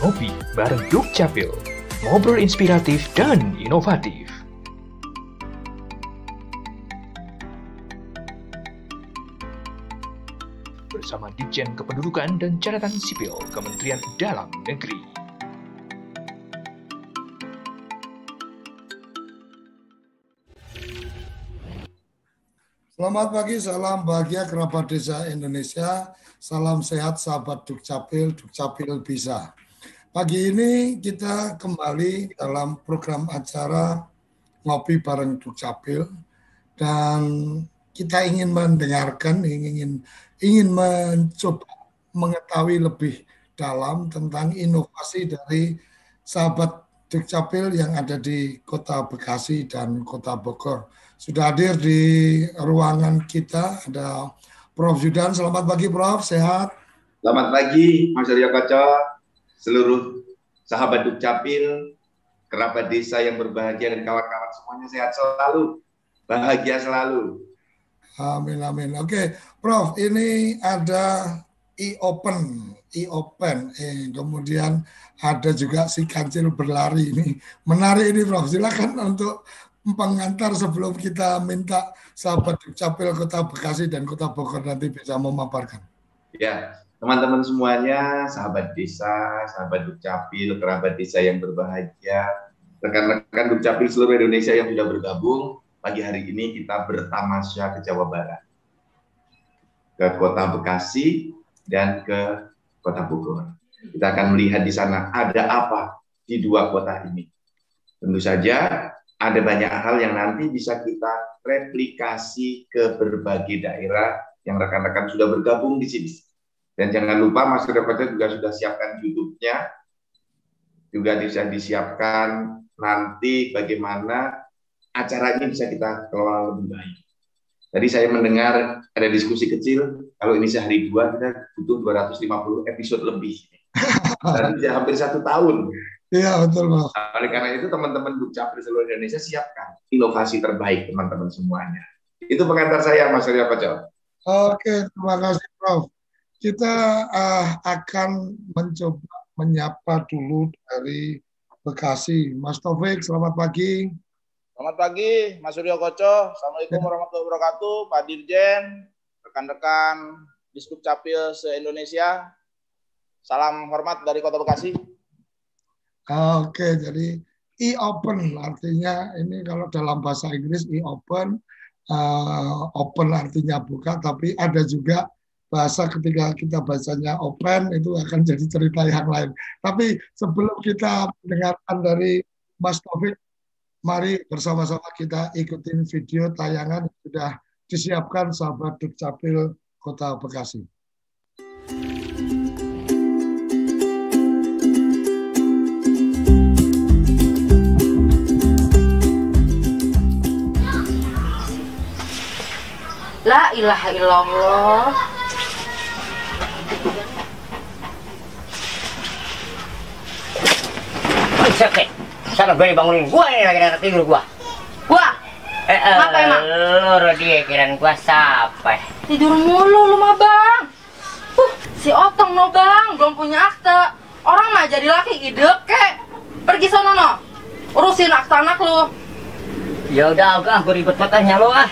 Ngopi bareng Dukcapil, ngobrol inspiratif dan inovatif. Bersama Ditjen Kependudukan dan Catatan Sipil Kementerian Dalam Negeri. Selamat pagi, salam bahagia kerabat desa Indonesia, salam sehat sahabat Dukcapil, Dukcapil bisa. Pagi ini kita kembali dalam program acara Ngopi bareng Dukcapil dan kita ingin mendengarkan, ingin mencoba mengetahui lebih dalam tentang inovasi dari sahabat Dukcapil yang ada di Kota Bekasi dan Kota Bogor. Sudah hadir di ruangan kita ada Prof. Zudan. Selamat pagi Prof, sehat? Selamat pagi Mas Aryo Koco, seluruh sahabat Dukcapil, kerabat desa yang berbahagia dan kawan-kawan semuanya sehat selalu, bahagia selalu. Amin, amin. Oke, Prof, ini ada e-open, kemudian ada juga si kancil berlari ini. Menarik ini Prof, silakan untuk pengantar sebelum kita minta sahabat Dukcapil Kota Bekasi dan Kota Bogor nanti bisa memaparkan. Ya, teman-teman semuanya, sahabat desa, sahabat Dukcapil, kerabat desa yang berbahagia, rekan-rekan Dukcapil seluruh Indonesia yang sudah bergabung, pagi hari ini kita bertamasya ke Jawa Barat, ke Kota Bekasi dan ke Kota Bogor. Kita akan melihat di sana ada apa di dua kota ini. Tentu saja ada banyak hal yang nanti bisa kita replikasi ke berbagai daerah yang rekan-rekan sudah bergabung di sini. Dan jangan lupa Mas Rekoto juga sudah siapkan YouTube-nya, juga bisa disiapkan nanti bagaimana acara ini bisa kita kelola lebih baik. Tadi saya mendengar ada diskusi kecil, kalau ini sehari dua kita butuh 250 episode lebih. Dan sudah hampir 1 tahun. Iya betul Mas. Oleh karena itu teman-teman Dukcapil seluruh Indonesia siapkan inovasi terbaik teman-teman semuanya. Itu pengantar saya Mas Aryo Koco. Oke, terima kasih Prof. Kita akan mencoba menyapa dulu dari Bekasi. Mas Taufik, selamat pagi. Selamat pagi, Mas Suryo Koco. Assalamualaikum warahmatullahi wabarakatuh, Pak Dirjen, rekan-rekan Dukcapil se-Indonesia. Salam hormat dari Kota Bekasi. Oke, jadi e-open artinya ini kalau dalam bahasa Inggris e-open, open artinya buka, tapi ada juga bahasa ketika kita bacanya open itu akan jadi cerita yang lain. Tapi sebelum kita mendengarkan dari Mas Taufik, mari bersama-sama kita ikutin video tayangan yang sudah disiapkan sahabat Dukcapil Kota Bekasi. La ilaha illallah. Oke, sana gue bangunin gua nih lagi anak tidur gua. Apa emang? Lu dia kirain gua siapa? Tidur mulu lu mah bang. Si Otong no bang, belum punya akte. Orang mah jadi laki idek kek. Pergi sono no, urusin akte anak lu. Ya udah, gue ribet matanya lo ah.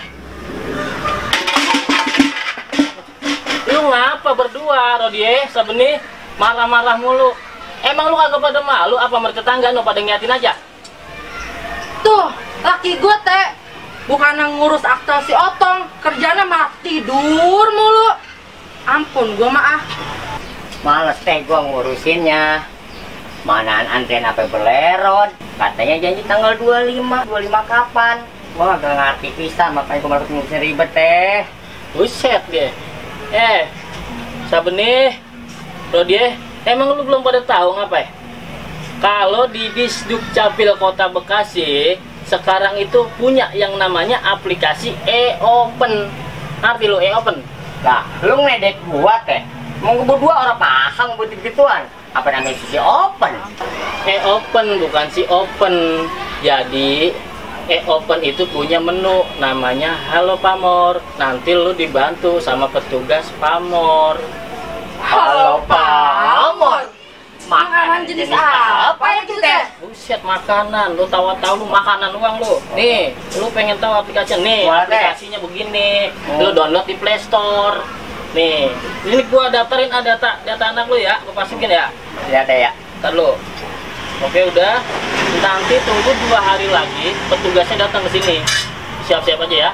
Lu ngapa berdua, Rodie, Sabeni, marah-marah mulu? Emang lu kagak pada malu apa mertetangga no pada ngiatin aja? Tuh, laki gue teh bukan ngurus akte si Otong, kerjanya malah tidur mulu. Ampun, gue maaf. Males teh gue ngurusinnya. Manaan antrean apa belerot? Katanya janji tanggal 25 kapan? Gua gak ngerti pisan, makanya gue malah ketemu ribet teh. Buset dia. Sabeni, Rodie, emang lu belum pada tahu ngapain? Kalau di Dukcapil Kota Bekasi sekarang itu punya yang namanya aplikasi e-open. Ngerti lu e-open? Lah, lu ngedek gua teh. Mau berdua orang paham buat gituan. Apa namanya si open? E-open bukan si open. Jadi e-open itu punya menu namanya Halo Pamor. Nanti lu dibantu sama petugas Pamor. Halo Pamor. Makanan jenis apa itu teh? Buset, makanan. Lu tahu-tahu lu makanan uang lu. Nih, lu pengen tahu aplikasinya? Nih, aplikasinya begini. Lu download di Play Store. Nih, ini gua daftarin data anak lu ya, gua masukin ya. Lihat ya. Ntar lu. Oke, udah. Nanti tunggu 2 hari lagi, petugasnya datang ke sini. Siap-siap aja ya.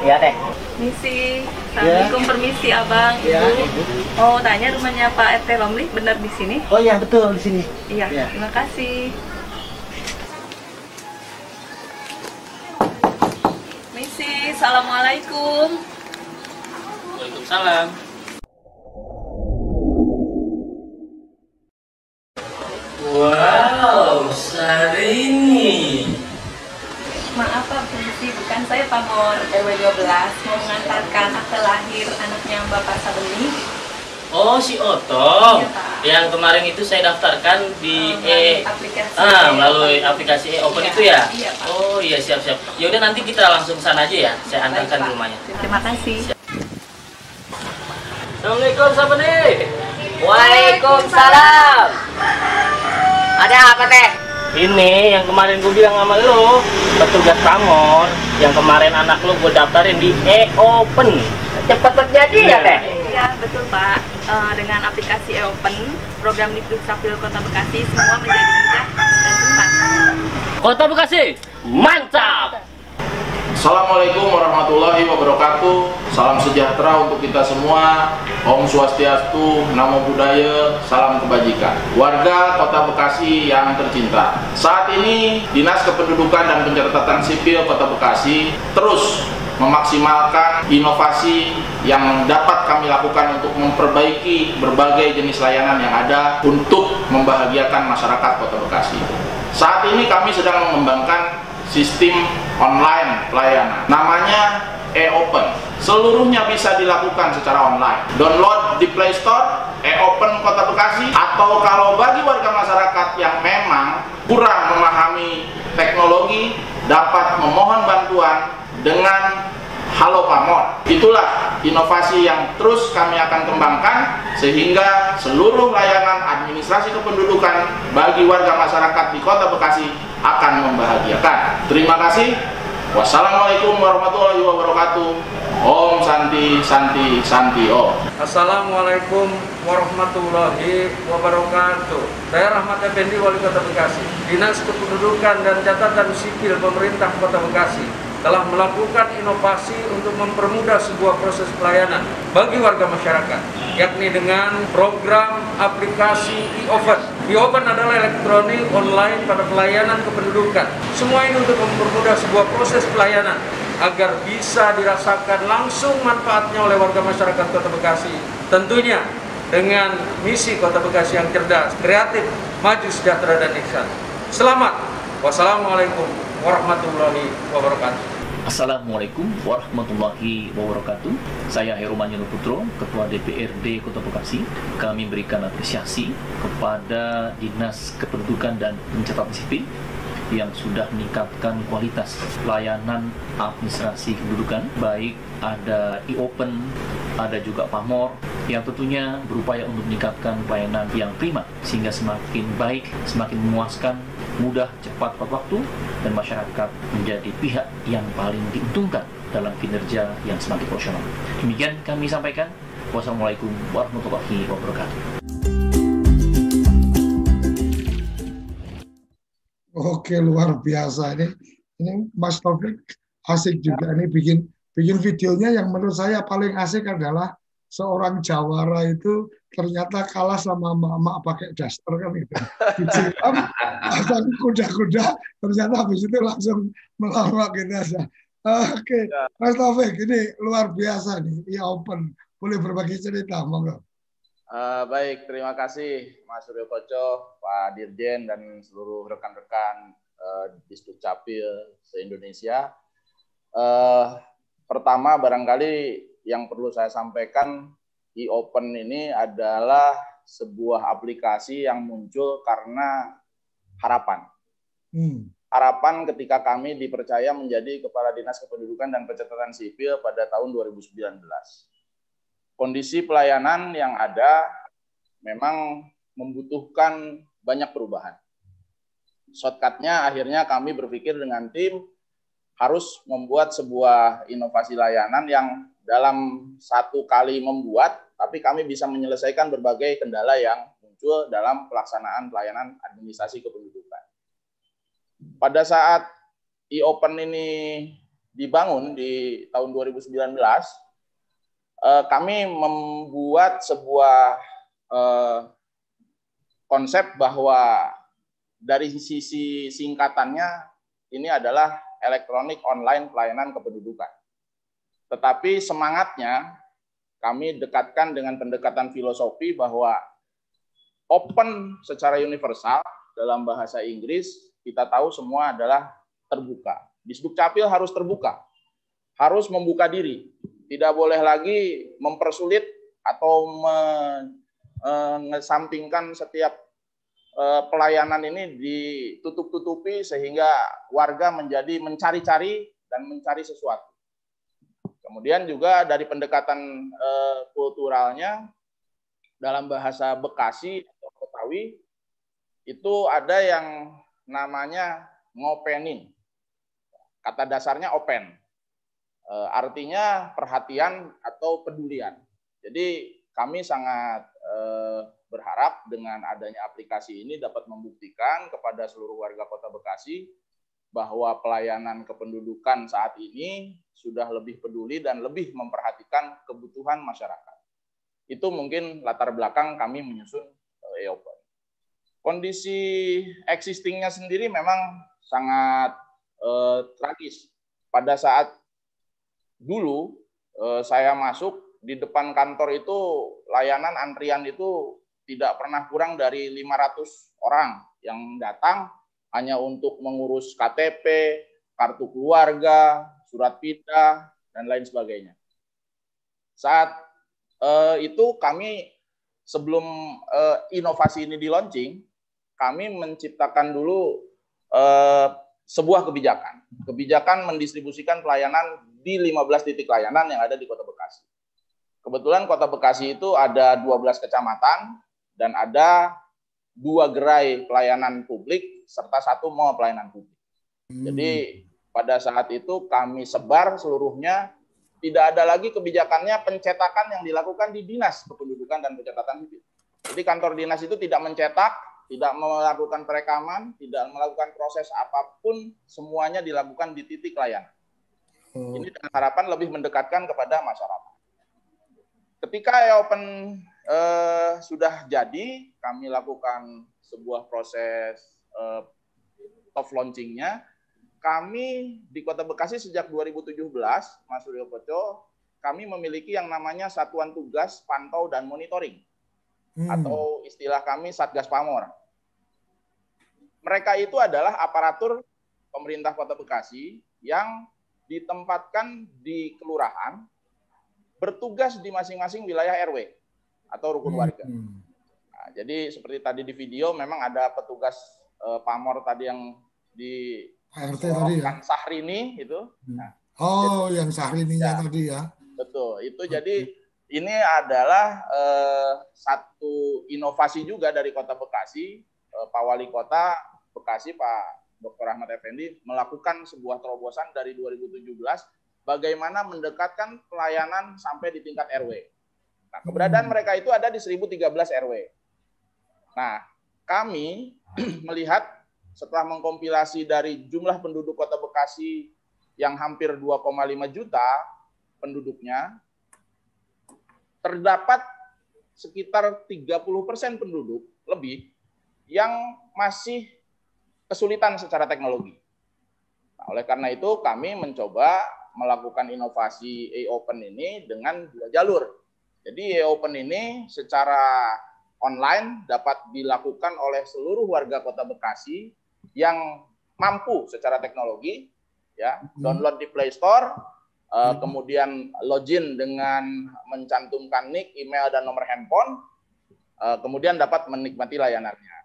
Iya teh. Misi, Assalamualaikum, permisi abang, ibu. Oh, tanya rumahnya Pak RT Romli, benar di sini? Oh iya betul di sini. Iya, terima kasih. Misi, Assalamualaikum. Waalaikumsalam. Wow, Syahrini. Maaf Pak, permisi, bukan saya pamor RW 12, mau mengantarkan akte lahir anaknya Bapak Sabeni. Oh, si Otong. Iya, Pak. Yang kemarin itu saya daftarkan di aplikasi. melalui aplikasi Open Iya. itu ya? Iya, Pak. Oh iya, siap-siap. Ya udah, nanti kita langsung sana aja ya. Saya Baik, antarkan Pak. ke rumahnya. Terima kasih. Assalamualaikum, Sabeni. Waalaikumsalam. Ada apa teh? Ini yang kemarin gue bilang sama lo, petugas pamor. Yang kemarin anak lo gue daftarin di e-open. Cepat terjadi ya teh? Iya, betul Pak. Dengan aplikasi e-open, program di Dukcapil Kota Bekasi semua menjadi mudah dan cepat. Kota Bekasi, mantap! Assalamualaikum warahmatullahi wabarakatuh. Salam sejahtera untuk kita semua. Om Swastiastu, Namo Buddhaya, salam kebajikan. Warga Kota Bekasi yang tercinta, saat ini Dinas Kependudukan dan Pencatatan Sipil Kota Bekasi terus memaksimalkan inovasi yang dapat kami lakukan untuk memperbaiki berbagai jenis layanan yang ada untuk membahagiakan masyarakat Kota Bekasi. Saat ini kami sedang mengembangkan sistem online pelayanan, namanya e-open. Seluruhnya bisa dilakukan secara online. Download di Play Store e-open Kota Bekasi, atau kalau bagi warga masyarakat yang memang kurang memahami teknologi, dapat memohon bantuan dengan Halo Pamor. Itulah inovasi yang terus kami akan kembangkan sehingga seluruh layanan administrasi kependudukan bagi warga masyarakat di Kota Bekasi akan membahagiakan. Terima kasih. Wassalamualaikum warahmatullahi wabarakatuh. Om Santi Santi Santi Om. Assalamualaikum warahmatullahi wabarakatuh. Saya Rahmat Effendi, Wali Kota Bekasi. Dinas Kependudukan dan Catatan Sipil Pemerintah Kota Bekasi telah melakukan inovasi untuk mempermudah sebuah proses pelayanan bagi warga masyarakat, yakni dengan program aplikasi e-open. E-open adalah elektronik online pada pelayanan kependudukan. Semua ini untuk mempermudah sebuah proses pelayanan agar bisa dirasakan langsung manfaatnya oleh warga masyarakat Kota Bekasi. Tentunya dengan misi Kota Bekasi yang cerdas, kreatif, maju, sejahtera, dan ihsan. Selamat. Wassalamualaikum warahmatullahi wabarakatuh. Assalamualaikum warahmatullahi wabarakatuh. Saya Heru Manyono Putro, Ketua DPRD Kota Bekasi. Kami berikan apresiasi kepada Dinas Kependudukan dan Pencatatan Sipil yang sudah meningkatkan kualitas layanan administrasi kependudukan, baik ada e-open, ada juga pamor, yang tentunya berupaya untuk meningkatkan pelayanan yang prima sehingga semakin baik, semakin memuaskan, mudah, cepat, tepat waktu, dan masyarakat menjadi pihak yang paling diuntungkan dalam kinerja yang semakin profesional. Demikian kami sampaikan. Wassalamualaikum warahmatullahi wabarakatuh. Oke, luar biasa ini Mas Taufik asik juga ini bikin videonya. Yang menurut saya paling asik adalah seorang jawara itu ternyata kalah sama emak-emak pakai daster kan gitu. Disiram, pasang kuda-kuda, ternyata habis itu langsung melawak gitu aja. Oke, Mas Taufik ini luar biasa nih, e-open. Boleh berbagi cerita, monggo. Baik, terima kasih Mas Suryo Koco, Pak Dirjen, dan seluruh rekan-rekan di Dukcapil se-Indonesia. Pertama, barangkali yang perlu saya sampaikan, e-open ini adalah sebuah aplikasi yang muncul karena harapan. Harapan ketika kami dipercaya menjadi Kepala Dinas Kependudukan dan Pencatatan Sipil pada tahun 2019. Kondisi pelayanan yang ada memang membutuhkan banyak perubahan. Shortcut-nya akhirnya kami berpikir dengan tim harus membuat sebuah inovasi layanan yang dalam satu kali membuat, tapi kami bisa menyelesaikan berbagai kendala yang muncul dalam pelaksanaan pelayanan administrasi kependudukan. Pada saat e-open ini dibangun di tahun 2019, kami membuat sebuah konsep bahwa dari sisi singkatannya ini adalah elektronik online pelayanan kependudukan. Tetapi semangatnya kami dekatkan dengan pendekatan filosofi bahwa open secara universal dalam bahasa Inggris kita tahu semua adalah terbuka. Disdukcapil harus terbuka, harus membuka diri, tidak boleh lagi mempersulit atau mengesampingkan setiap pelayanan ini ditutup-tutupi sehingga warga menjadi mencari-cari dan mencari sesuatu. Kemudian juga dari pendekatan kulturalnya dalam bahasa Bekasi atau Betawi itu ada yang namanya ngopenin. Kata dasarnya open. Artinya perhatian atau pedulian. Jadi kami sangat berharap dengan adanya aplikasi ini dapat membuktikan kepada seluruh warga Kota Bekasi bahwa pelayanan kependudukan saat ini sudah lebih peduli dan lebih memperhatikan kebutuhan masyarakat. Itu mungkin latar belakang kami menyusun e-open. Kondisi existingnya sendiri memang sangat tragis. Pada saat dulu saya masuk, di depan kantor itu layanan antrian itu tidak pernah kurang dari 500 orang yang datang hanya untuk mengurus KTP, kartu keluarga, surat pindah, dan lain sebagainya. Saat itu kami sebelum inovasi ini di-launching, kami menciptakan dulu sebuah kebijakan. Kebijakan mendistribusikan pelayanan di 15 titik layanan yang ada di Kota Bekasi. Kebetulan Kota Bekasi itu ada 12 kecamatan dan ada 2 gerai pelayanan publik serta 1 mall pelayanan publik. Jadi pada saat itu kami sebar seluruhnya, tidak ada lagi kebijakannya pencetakan yang dilakukan di Dinas Kependudukan dan Pencatatan Sipil. Jadi kantor dinas itu tidak mencetak, tidak melakukan perekaman, tidak melakukan proses apapun, semuanya dilakukan di titik layanan. Ini dengan harapan lebih mendekatkan kepada masyarakat. Ketika e-open sudah jadi, kami lakukan sebuah proses soft launching-nya. Kami di Kota Bekasi sejak 2017, Mas Suryo Koco, kami memiliki yang namanya Satuan Tugas Pantau dan Monitoring, atau istilah kami Satgas Pamor. Mereka itu adalah aparatur pemerintah Kota Bekasi yang ditempatkan di kelurahan, bertugas di masing-masing wilayah RW atau rukun warga. Nah, jadi seperti tadi di video memang ada petugas pamor tadi yang di RT tadi ya. Sahrini itu. Nah, jadi, yang Sahrininya tadi ya. Betul. Itu jadi ini adalah satu inovasi juga dari Kota Bekasi. Pak Wali Kota Bekasi Pak Dr. Ahmad Effendi melakukan sebuah terobosan dari 2017 bagaimana mendekatkan pelayanan sampai di tingkat RW. Nah, keberadaan mereka itu ada di 1013 RW. Nah, kami melihat setelah mengkompilasi dari jumlah penduduk Kota Bekasi yang hampir 2,5 juta penduduknya, terdapat sekitar 30% penduduk lebih yang masih kesulitan secara teknologi. Nah, oleh karena itu kami mencoba melakukan inovasi e-open ini dengan 2 jalur. Jadi e-open ini secara online dapat dilakukan oleh seluruh warga Kota Bekasi yang mampu secara teknologi, ya, download di Play Store, kemudian login dengan mencantumkan nick, email, dan nomor handphone, kemudian dapat menikmati layanannya.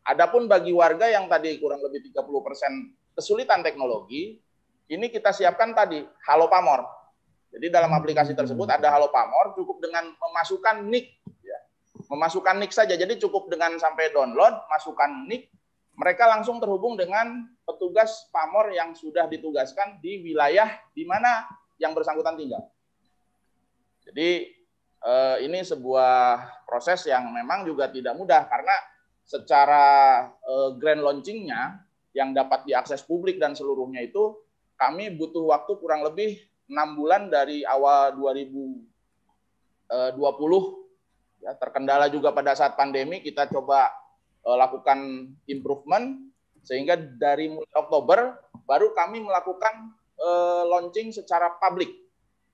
Adapun bagi warga yang tadi kurang lebih 30% kesulitan teknologi, ini kita siapkan tadi Halo Pamor. Jadi dalam aplikasi tersebut ada Halo Pamor, cukup dengan memasukkan nick, ya. memasukkan NIK saja. Jadi cukup dengan sampai download, masukkan NIK, mereka langsung terhubung dengan petugas pamor yang sudah ditugaskan di wilayah di mana yang bersangkutan tinggal. Jadi ini sebuah proses yang memang juga tidak mudah karena secara grand launching-nya yang dapat diakses publik dan seluruhnya itu kami butuh waktu kurang lebih 6 bulan dari awal 2020. Ya, terkendala juga pada saat pandemi, kita coba lakukan improvement sehingga dari mulai Oktober baru kami melakukan launching secara publik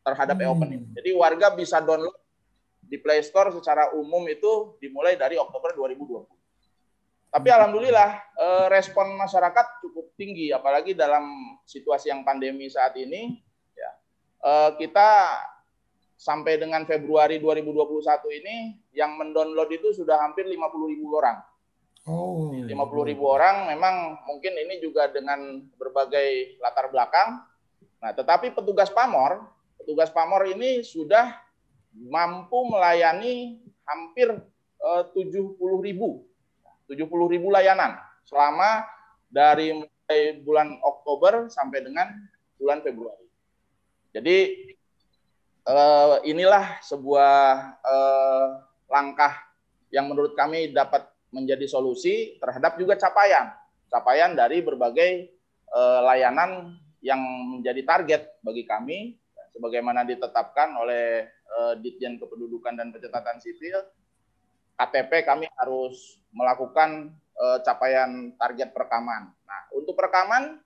terhadap e-open ini. Jadi warga bisa download di Play Store secara umum itu dimulai dari Oktober 2020. Tapi alhamdulillah respon masyarakat cukup tinggi, apalagi dalam situasi yang pandemi saat ini. Ya, kita sampai dengan Februari 2021 ini yang mendownload itu sudah hampir 50.000 orang. 50.000 orang, memang mungkin ini juga dengan berbagai latar belakang. Nah, tetapi petugas pamor ini sudah mampu melayani hampir 70.000 layanan selama dari mulai bulan Oktober sampai dengan bulan Februari. Jadi inilah sebuah langkah yang menurut kami dapat menjadi solusi terhadap juga capaian dari berbagai layanan yang menjadi target bagi kami, sebagaimana ditetapkan oleh Ditjen Kependudukan dan Pencatatan Sipil. KTP kami harus melakukan capaian target perekaman. Nah, untuk perekaman,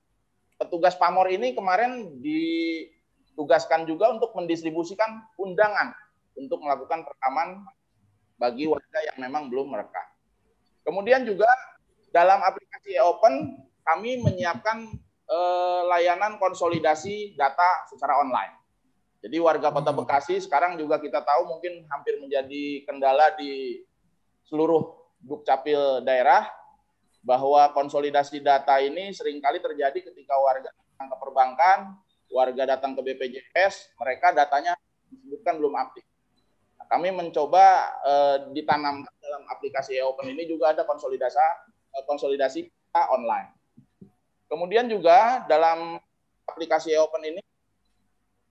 petugas pamor ini kemarin ditugaskan juga untuk mendistribusikan undangan untuk melakukan perekaman bagi warga yang memang belum merekam. Kemudian juga dalam aplikasi e-open kami menyiapkan layanan konsolidasi data secara online. Jadi warga Kota Bekasi sekarang juga kita tahu mungkin hampir menjadi kendala di seluruh Dukcapil daerah, bahwa konsolidasi data ini seringkali terjadi ketika warga datang ke perbankan, warga datang ke BPJS, mereka datanya disebutkan belum aktif. Nah, kami mencoba ditanamkan dalam aplikasi e-open ini juga ada konsolidasi data online. Kemudian juga dalam aplikasi e-open ini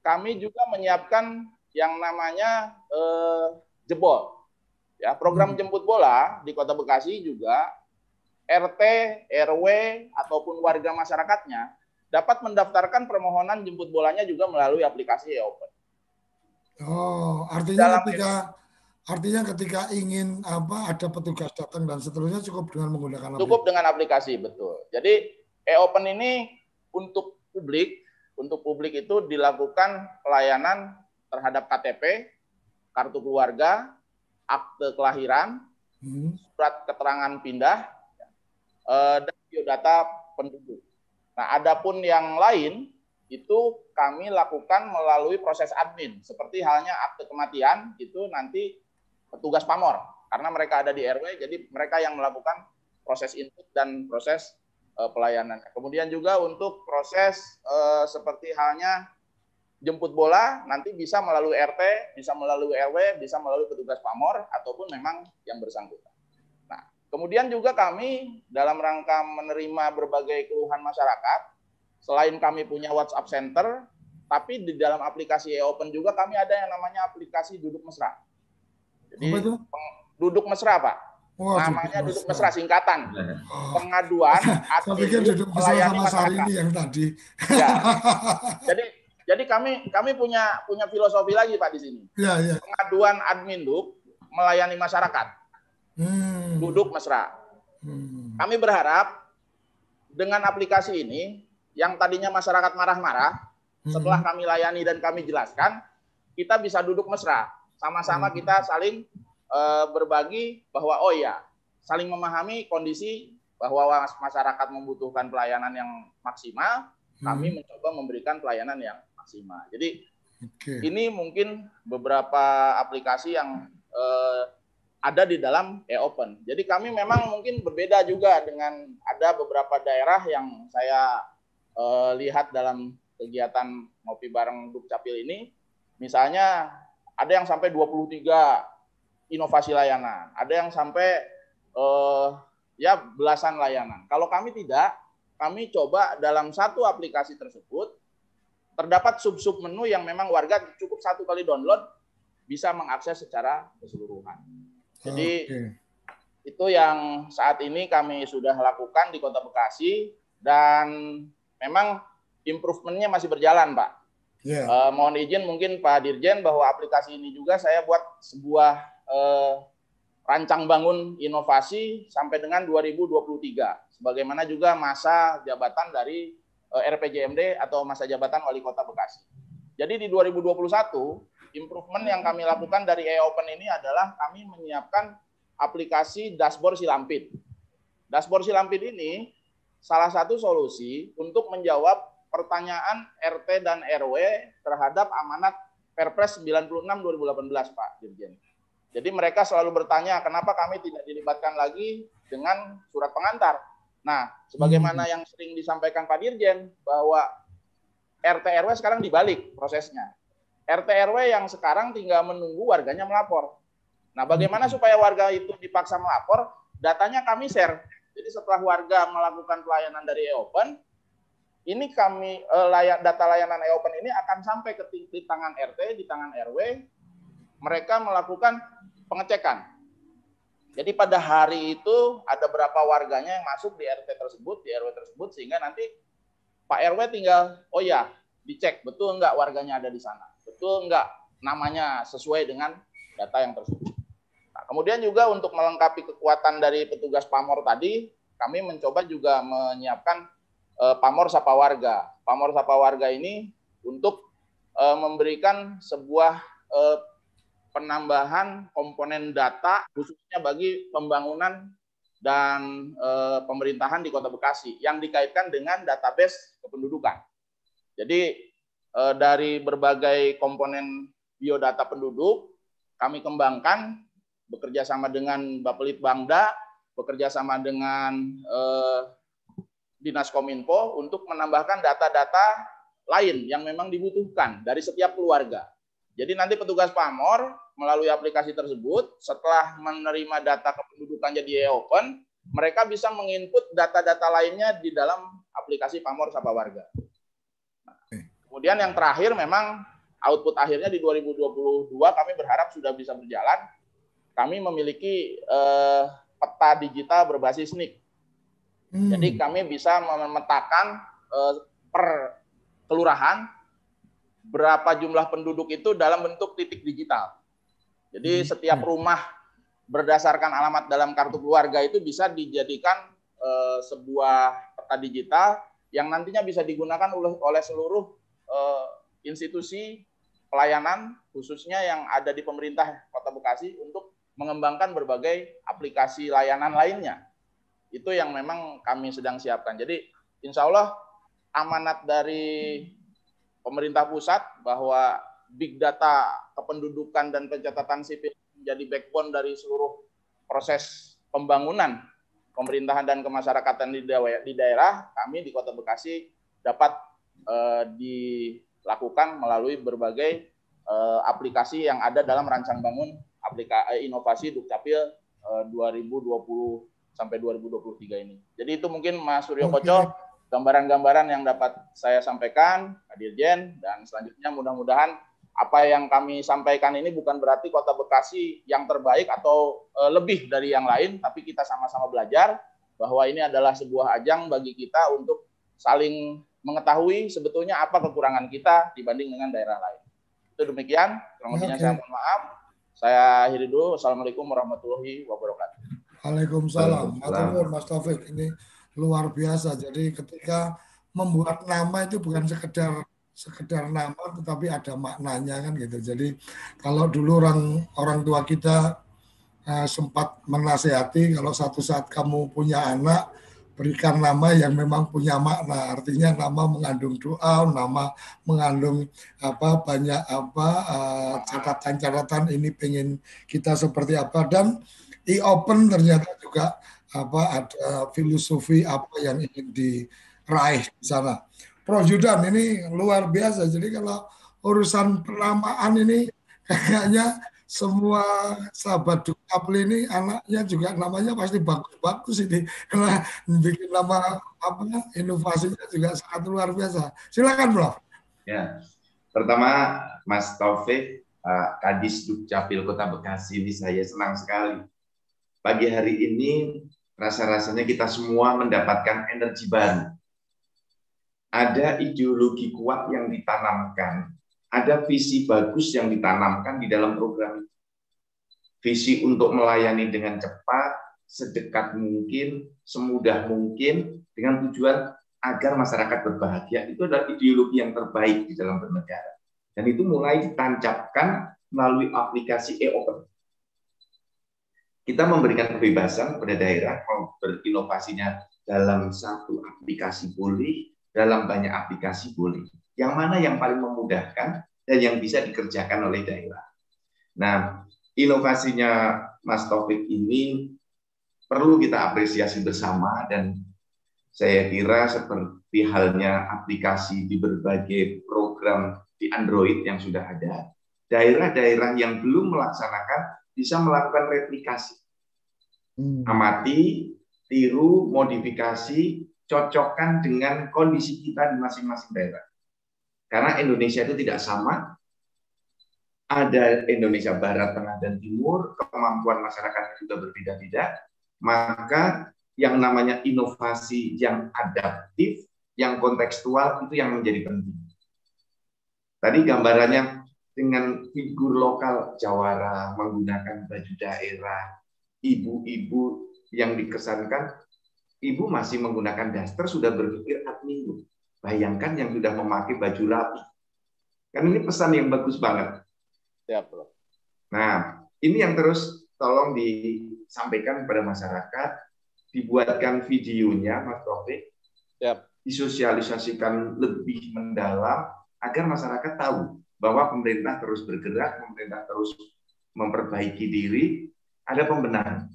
kami juga menyiapkan yang namanya jebol. Ya, program jemput bola di Kota Bekasi juga RT, RW ataupun warga masyarakatnya dapat mendaftarkan permohonan jemput bolanya juga melalui aplikasi e-open. Oh, artinya ketika ingin ada petugas datang dan seterusnya cukup dengan menggunakan aplikasi. Cukup dengan aplikasi, betul. Jadi e-open ini untuk publik itu dilakukan pelayanan terhadap KTP, kartu keluarga, akte kelahiran, surat keterangan pindah, dan biodata penduduk. Nah, adapun yang lain itu kami lakukan melalui proses admin, seperti halnya akte kematian itu nanti petugas pamor, karena mereka ada di RW, jadi mereka yang melakukan proses input dan proses pelayanan. Kemudian juga untuk proses seperti halnya jemput bola nanti bisa melalui RT, bisa melalui RW, bisa melalui petugas pamor ataupun memang yang bersangkutan. Nah, kemudian juga kami dalam rangka menerima berbagai keluhan masyarakat, selain kami punya WhatsApp Center, tapi di dalam aplikasi e-open juga kami ada yang namanya aplikasi duduk mesra. Jadi duduk mesra, Pak. Oh, namanya duduk mesra, singkatan. Pengaduan admin duduk mesra sama Sarini yang tadi. Ya. Jadi kami punya filosofi lagi, Pak, di sini. Ya. Pengaduan admin Duk melayani masyarakat. Duduk mesra. Kami berharap dengan aplikasi ini yang tadinya masyarakat marah-marah, setelah kami layani dan kami jelaskan, kita bisa duduk mesra. Sama-sama kita saling berbagi bahwa oh ya, saling memahami kondisi bahwa masyarakat membutuhkan pelayanan yang maksimal, kami mencoba memberikan pelayanan yang maksimal. Jadi ini mungkin beberapa aplikasi yang ada di dalam e-open. Jadi kami memang mungkin berbeda juga dengan ada beberapa daerah yang saya lihat dalam kegiatan ngopi bareng Dukcapil ini. Misalnya ada yang sampai 23 inovasi layanan, ada yang sampai ya belasan layanan. Kalau kami tidak, kami coba dalam satu aplikasi tersebut terdapat sub-sub menu yang memang warga cukup satu kali download bisa mengakses secara keseluruhan. Jadi itu yang saat ini kami sudah lakukan di Kota Bekasi dan memang improvementnya masih berjalan, Pak. Mohon izin mungkin Pak Dirjen bahwa aplikasi ini juga saya buat sebuah rancang bangun inovasi sampai dengan 2023. Sebagaimana juga masa jabatan dari RPJMD atau masa jabatan Wali Kota Bekasi. Jadi di 2021, improvement yang kami lakukan dari e-Open ini adalah kami menyiapkan aplikasi Dashboard Silampid. Dashboard Silampid ini salah satu solusi untuk menjawab pertanyaan RT dan RW terhadap amanat Perpres 96 2018, Pak Dirjen. Jadi mereka selalu bertanya, kenapa kami tidak dilibatkan lagi dengan surat pengantar? Nah, sebagaimana yang sering disampaikan Pak Dirjen, bahwa RT RW sekarang dibalik prosesnya. RT RW yang sekarang tinggal menunggu warganya melapor. Nah, bagaimana supaya warga itu dipaksa melapor? Datanya kami share. Jadi setelah warga melakukan pelayanan dari e-Open, ini kami data layanan e-Open ini akan sampai ke di tangan RT, di tangan RW. Mereka melakukan pengecekan. Jadi pada hari itu ada berapa warganya yang masuk di RT tersebut, di RW tersebut, sehingga nanti Pak RW tinggal, oh ya, dicek betul enggak warganya ada di sana, betul enggak namanya sesuai dengan data yang tersebut. Nah, kemudian juga untuk melengkapi kekuatan dari petugas Pamor tadi, kami mencoba juga menyiapkan Pamor Sapa Warga. Pamor Sapa Warga ini untuk memberikan sebuah penambahan komponen data khususnya bagi pembangunan dan pemerintahan di Kota Bekasi yang dikaitkan dengan database kependudukan. Jadi dari berbagai komponen biodata penduduk kami kembangkan bekerja sama dengan Bapelitbangda, bekerja sama dengan Dinas Kominfo untuk menambahkan data-data lain yang memang dibutuhkan dari setiap keluarga. Jadi nanti petugas Pamor melalui aplikasi tersebut setelah menerima data kependudukan jadi e-Open, mereka bisa menginput data-data lainnya di dalam aplikasi Pamor Sapa Warga. Nah, kemudian yang terakhir memang output akhirnya di 2022 kami berharap sudah bisa berjalan. Kami memiliki peta digital berbasis NIK. Jadi kami bisa memetakan per kelurahan berapa jumlah penduduk itu dalam bentuk titik digital. Jadi setiap rumah berdasarkan alamat dalam kartu keluarga itu bisa dijadikan sebuah peta digital yang nantinya bisa digunakan oleh seluruh institusi pelayanan khususnya yang ada di pemerintah Kota Bekasi untuk mengembangkan berbagai aplikasi layanan lainnya. Itu yang memang kami sedang siapkan. Jadi insya Allah amanat dari pemerintah pusat bahwa big data kependudukan dan pencatatan sipil menjadi backbone dari seluruh proses pembangunan pemerintahan dan kemasyarakatan di daerah, kami di Kota Bekasi dapat dilakukan melalui berbagai aplikasi yang ada dalam rancang bangun inovasi Dukcapil 2020 sampai 2023 ini. Jadi itu mungkin Mas Suryo Koco gambaran-gambaran yang dapat saya sampaikan, Pak Dirjen, dan selanjutnya mudah-mudahan apa yang kami sampaikan ini bukan berarti Kota Bekasi yang terbaik atau lebih dari yang lain, tapi kita sama-sama belajar bahwa ini adalah sebuah ajang bagi kita untuk saling mengetahui sebetulnya apa kekurangan kita dibanding dengan daerah lain. Itu demikian, kurang lebihnya saya mohon maaf. Saya akhiri dulu. Wassalamualaikum warahmatullahi wabarakatuh. Waalaikumsalam. Mas Taufik, ini luar biasa. Jadi ketika membuat nama itu bukan sekedar nama, tetapi ada maknanya kan gitu. Jadi kalau dulu orang tua kita sempat menasihati kalau satu saat kamu punya anak, berikan nama yang memang punya makna. Artinya nama mengandung doa, nama mengandung banyak catatan-catatan ini pengen kita seperti apa. Dan e-Open ternyata juga ada filosofi apa yang ingin diraih di sana. Prof. Judan ini luar biasa. Jadi kalau urusan penamaan ini kayaknya semua sahabat Dukcapil ini anaknya juga namanya pasti bagus-bagus ini. Karena bikin nama inovasinya juga sangat luar biasa. Silakan, Prof. Ya, pertama Mas Taufik, Kadis Dukcapil Kota Bekasi, ini saya senang sekali. Pagi hari ini rasa-rasanya kita semua mendapatkan energi baru. Ada ideologi kuat yang ditanamkan, ada visi bagus yang ditanamkan di dalam program itu. Visi untuk melayani dengan cepat, sedekat mungkin, semudah mungkin, dengan tujuan agar masyarakat berbahagia. Itu adalah ideologi yang terbaik di dalam bernegara. Dan itu mulai ditancapkan melalui aplikasi e-open. Kita memberikan kebebasan kepada daerah mau berinovasinya dalam satu aplikasi boleh, dalam banyak aplikasi boleh. Yang mana yang paling memudahkan dan yang bisa dikerjakan oleh daerah. Nah, inovasinya Mas Taufik ini perlu kita apresiasi bersama, dan saya kira seperti halnya aplikasi di berbagai program di Android yang sudah ada, daerah-daerah yang belum melaksanakan bisa melakukan replikasi. Amati, tiru, modifikasi, cocokkan dengan kondisi kita di masing-masing daerah. Karena Indonesia itu tidak sama, ada Indonesia Barat, Tengah, dan Timur, kemampuan masyarakat juga berbeda-beda, maka yang namanya inovasi yang adaptif, yang kontekstual, itu yang menjadi penting. Tadi gambarannya dengan figur lokal jawara, menggunakan baju daerah, ibu-ibu yang dikesankan, ibu masih menggunakan daster sudah berpikir admin. Bayangkan yang sudah memakai baju rapi. Kan ini pesan yang bagus banget. Ya, Bro. Nah, ini yang terus tolong disampaikan kepada masyarakat, dibuatkan videonya, Mas Taufik, disosialisasikan lebih mendalam agar masyarakat tahu bahwa pemerintah terus bergerak, pemerintah terus memperbaiki diri, ada pembenahan.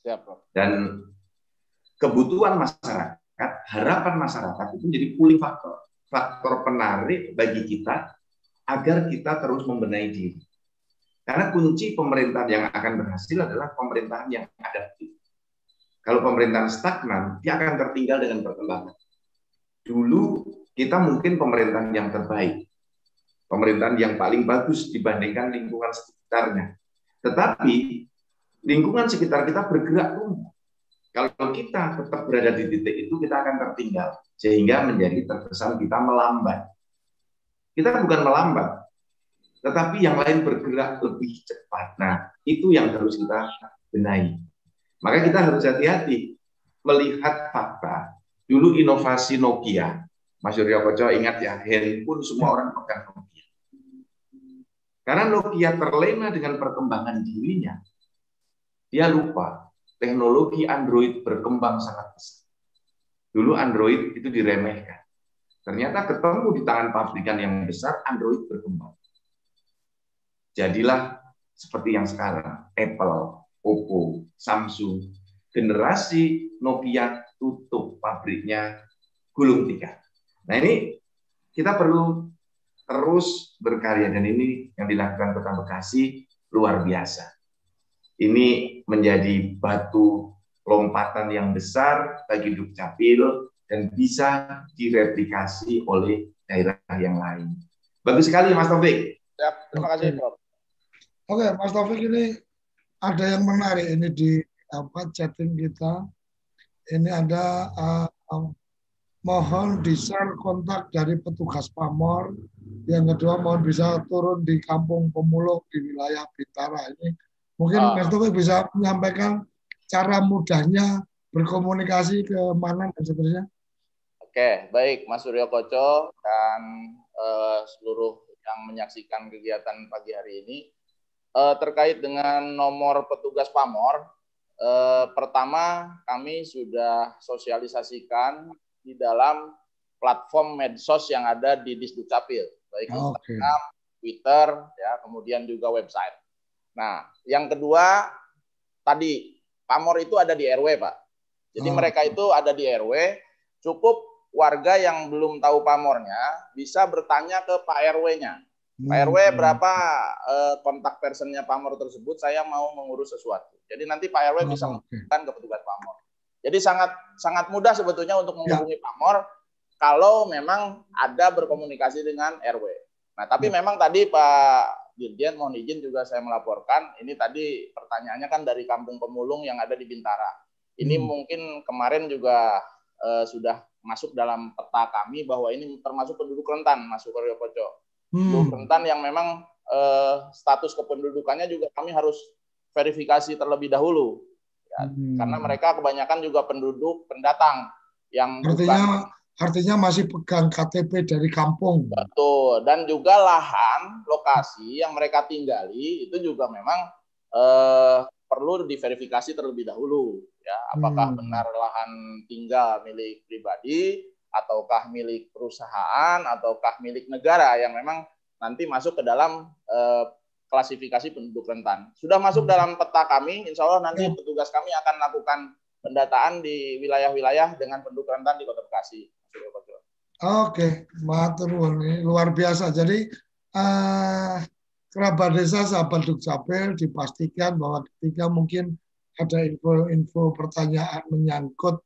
Siap, Bro. Dan kebutuhan masyarakat, harapan masyarakat itu menjadi pooling faktor penarik bagi kita agar kita terus membenahi diri. Karena kunci pemerintahan yang akan berhasil adalah pemerintahan yang adaptif. Kalau pemerintahan stagnan, dia akan tertinggal dengan perkembangan. Dulu kita mungkin pemerintahan yang terbaik, pemerintahan yang paling bagus dibandingkan lingkungan sekitarnya. Tetapi lingkungan sekitar kita bergerak tumbuh. Kalau kita tetap berada di titik itu, kita akan tertinggal. Sehingga menjadi terkesan kita melambat. Kita bukan melambat, tetapi yang lain bergerak lebih cepat. Nah, itu yang harus kita benahi. Maka kita harus hati-hati melihat fakta. Dulu inovasi Nokia, Mas Suryo Koco ingat ya, handphone semua orang pegang Nokia. Karena Nokia terlena dengan perkembangan dirinya, dia lupa teknologi Android berkembang sangat besar. Dulu Android itu diremehkan. Ternyata ketemu di tangan pabrikan yang besar, Android berkembang. Jadilah seperti yang sekarang, Apple, Oppo, Samsung. Generasi Nokia tutup pabriknya, gulung tikar. Nah ini kita perlu terus berkarya, dan ini yang dilakukan Kota Bekasi luar biasa. Ini menjadi batu lompatan yang besar bagi Dukcapil dan bisa direplikasi oleh daerah yang lain. Bagus sekali, Mas Taufik. Ya, terima kasih, Prof. Oke, Mas Taufik, ini ada yang menarik ini di chatting kita. Ini ada mohon di-share kontak dari petugas Pamor. Yang kedua, mohon bisa turun di Kampung Pemulung di wilayah Bintara. Ini mungkin Mas Taufik bisa menyampaikan cara mudahnya berkomunikasi ke mana dan seterusnya. Oke, baik Mas Suryo Koco dan seluruh yang menyaksikan kegiatan pagi hari ini. Terkait dengan nomor petugas Pamor, pertama kami sudah sosialisasikan di dalam platform medsos yang ada di Disdukcapil, baik Instagram, Twitter, ya, kemudian juga website. Nah, yang kedua, tadi Pamor itu ada di RW, Pak. Jadi mereka itu ada di RW, cukup warga yang belum tahu Pamornya bisa bertanya ke Pak RW-nya. Pak RW berapa kontak personnya Pamor tersebut, saya mau mengurus sesuatu. Jadi nanti Pak RW bisa menghubungkan ke petugas Pamor. Jadi sangat mudah sebetulnya untuk menghubungi Pamor kalau memang ada berkomunikasi dengan RW. Nah, tapi memang tadi Pak Dirjen, mohon izin juga saya melaporkan, ini tadi pertanyaannya kan dari Kampung Pemulung yang ada di Bintara. Ini mungkin kemarin juga sudah masuk dalam peta kami bahwa ini termasuk penduduk rentan, Mas Sukaryo Koco. Penduduk rentan yang memang status kependudukannya juga kami harus verifikasi terlebih dahulu. Ya, karena mereka kebanyakan juga penduduk pendatang yang artinya masih pegang KTP dari kampung. Betul, dan juga lahan lokasi yang mereka tinggali itu juga memang perlu diverifikasi terlebih dahulu. Ya, apakah benar lahan tinggal milik pribadi, ataukah milik perusahaan, ataukah milik negara yang memang nanti masuk ke dalam klasifikasi penduduk rentan. Sudah masuk dalam peta kami, insya Allah nanti petugas kami akan melakukan pendataan di wilayah-wilayah dengan penduduk rentan di Kota Bekasi. Oke, matur nuwun, luar biasa. Jadi kerabat desa sahabat Dukcapil dipastikan bahwa ketika mungkin ada info-info pertanyaan menyangkut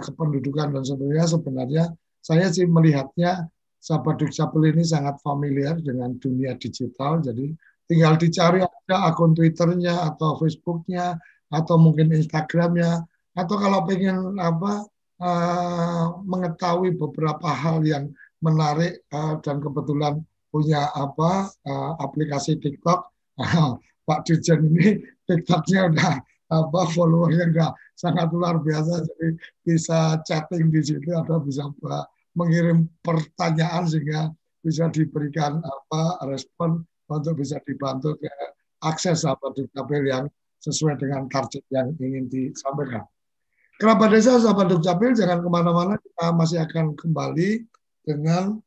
kependudukan dan sebagainya, sebenarnya saya sih melihatnya sahabat Dukcapil ini sangat familiar dengan dunia digital, jadi tinggal dicari aja akun Twitternya atau Facebooknya atau mungkin Instagramnya, atau kalau pengen mengetahui beberapa hal yang menarik dan kebetulan punya aplikasi TikTok, Pak Dirjen ini TikToknya udah followernya udah sangat luar biasa, jadi bisa chatting di situ atau bisa mengirim pertanyaan sehingga bisa diberikan respon untuk bisa dibantu ke akses sahabat Dukcapil yang sesuai dengan target yang ingin disampaikan. Kerabat desa sahabat Dukcapil, jangan kemana-mana, kita masih akan kembali dengan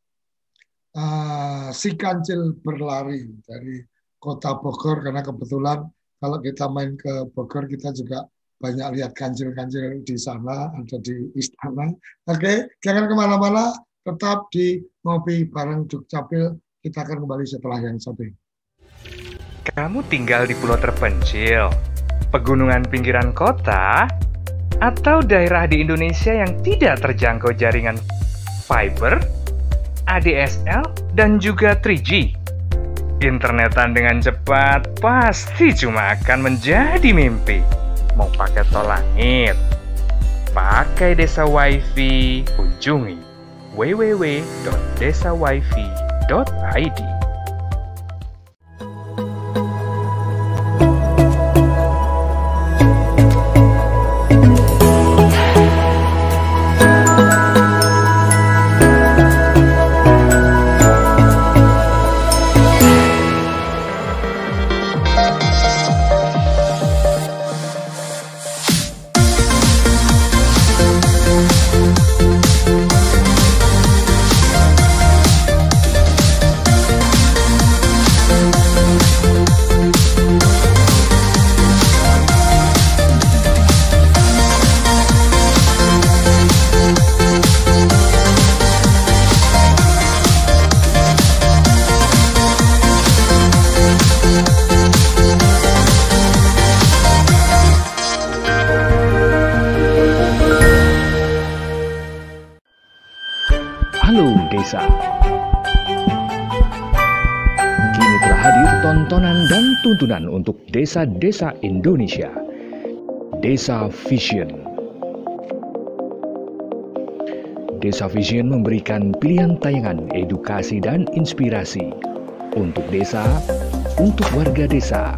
si kancil berlari dari Kota Bogor, karena kebetulan kalau kita main ke Bogor kita juga banyak lihat kancil-kancil di sana, ada di istana. Oke, jangan kemana-mana, tetap di Ngopi Bareng Dukcapil. Kita akan kembali setelah yang satu ini. Kamu tinggal di pulau terpencil, pegunungan pinggiran kota, atau daerah di Indonesia yang tidak terjangkau jaringan fiber, ADSL, dan juga 3G. Internetan dengan cepat pasti cuma akan menjadi mimpi. Mau pakai tol langit, pakai Desa Wifi, kunjungi www.desawifi.id. Desa. Kini telah hadir tontonan dan tuntunan untuk desa-desa Indonesia. Desa Vision. Desa Vision memberikan pilihan tayangan edukasi dan inspirasi untuk desa, untuk warga desa,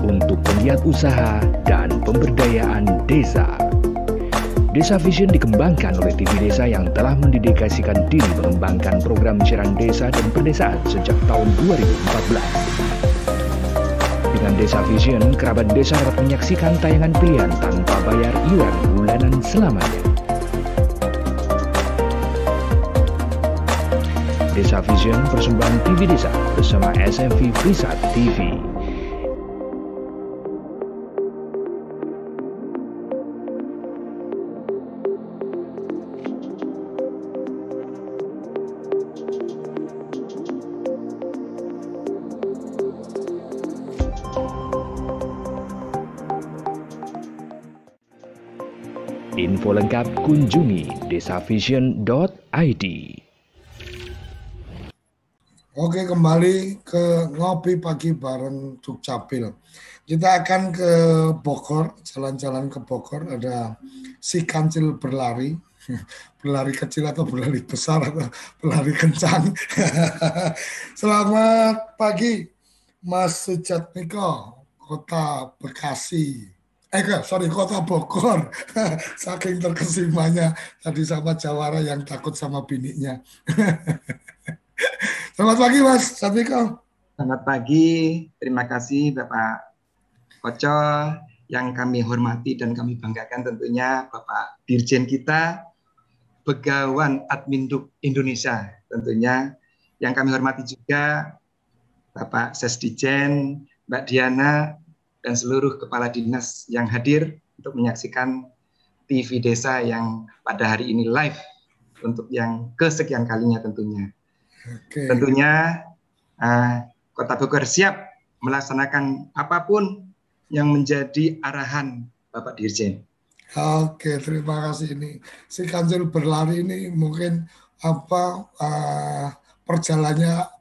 untuk penggiat usaha dan pemberdayaan desa. Desa Vision dikembangkan oleh TV Desa yang telah mendedikasikan diri mengembangkan program siaran desa dan perdesaan sejak tahun 2014. Dengan Desa Vision, kerabat desa dapat menyaksikan tayangan pilihan tanpa bayar iuran bulanan selamanya. Desa Vision persembahan TV Desa bersama SMV Prisat TV. Info lengkap kunjungi desavision.id. Oke, kembali ke ngopi pagi bareng Dukcapil. Kita akan ke Bogor, jalan-jalan ke Bogor, ada si kancil berlari. Berlari kecil atau berlari besar atau berlari kencang. Selamat pagi, Mas Sujatmiko, Kota Bekasi. Kota Bogor. Saking terkesimanya tadi sama Jawara yang takut sama bininya. Selamat pagi Mas Sujatmiko. Selamat pagi, terima kasih Bapak Koco, yang kami hormati dan kami banggakan tentunya Bapak Dirjen kita, Begawan Adminduk Indonesia tentunya, yang kami hormati juga Bapak Sesdijen, Mbak Diana, dan seluruh kepala dinas yang hadir untuk menyaksikan TV Desa yang pada hari ini live untuk yang kesekian kalinya tentunya. Oke. Tentunya Kota Bogor siap melaksanakan apapun yang menjadi arahan Bapak Dirjen. Oke, terima kasih. Ini si kancil berlari ini mungkin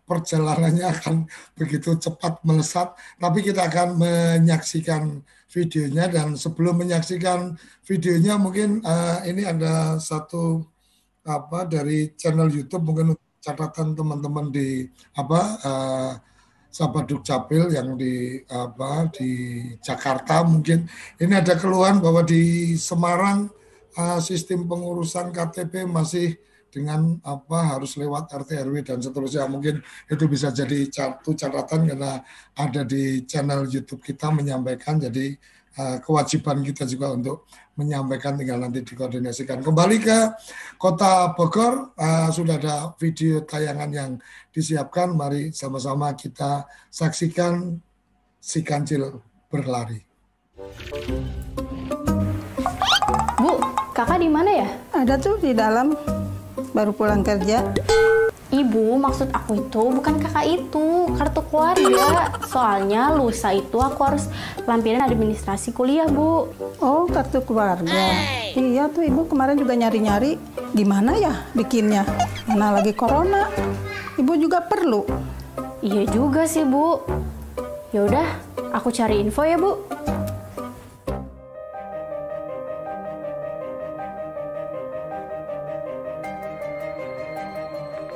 perjalanannya akan begitu cepat melesat, tapi kita akan menyaksikan videonya. Dan sebelum menyaksikan videonya mungkin ini ada satu dari channel YouTube, mungkin catatan teman-teman di sahabat Dukcapil yang di Jakarta. Mungkin ini ada keluhan bahwa di Semarang sistem pengurusan KTP masih dengan harus lewat RT RW dan seterusnya. Mungkin itu bisa jadi satu catatan karena ada di channel YouTube kita menyampaikan, jadi kewajiban kita juga untuk menyampaikan, tinggal nanti dikoordinasikan. Kembali ke Kota Bogor, sudah ada video tayangan yang disiapkan, mari sama-sama kita saksikan si kancil berlari. Bu, kakak di mana ya? Ada tuh di dalam. Baru pulang kerja. Ibu, maksud aku itu bukan kakak itu, kartu keluarga. Soalnya lusa itu aku harus lampiran administrasi kuliah, Bu. Oh, kartu keluarga. Iya tuh Ibu kemarin juga nyari-nyari. Gimana ya bikinnya? Mana lagi corona. Ibu juga perlu. Iya juga sih, Bu. Ya udah, aku cari info ya, Bu.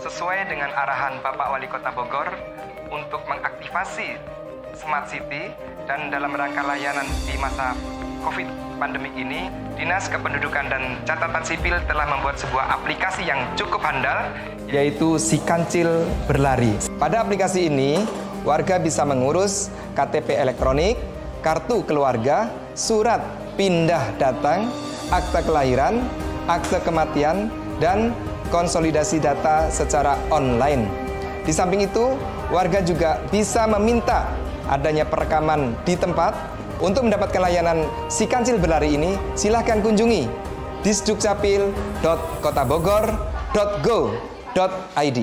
Sesuai dengan arahan Bapak Wali Kota Bogor untuk mengaktifasi Smart City dan dalam rangka layanan di masa COVID pandemi ini, Dinas Kependudukan dan Catatan Sipil telah membuat sebuah aplikasi yang cukup handal, yaitu Si Kancil Berlari. Pada aplikasi ini, warga bisa mengurus KTP elektronik, kartu keluarga, surat pindah datang, akte kelahiran, akte kematian, dan konsolidasi data secara online. Di samping itu, warga juga bisa meminta adanya perekaman di tempat. Untuk mendapatkan layanan Si Kancil Berlari ini, silahkan kunjungi disdukcapil.kotabogor.go.id.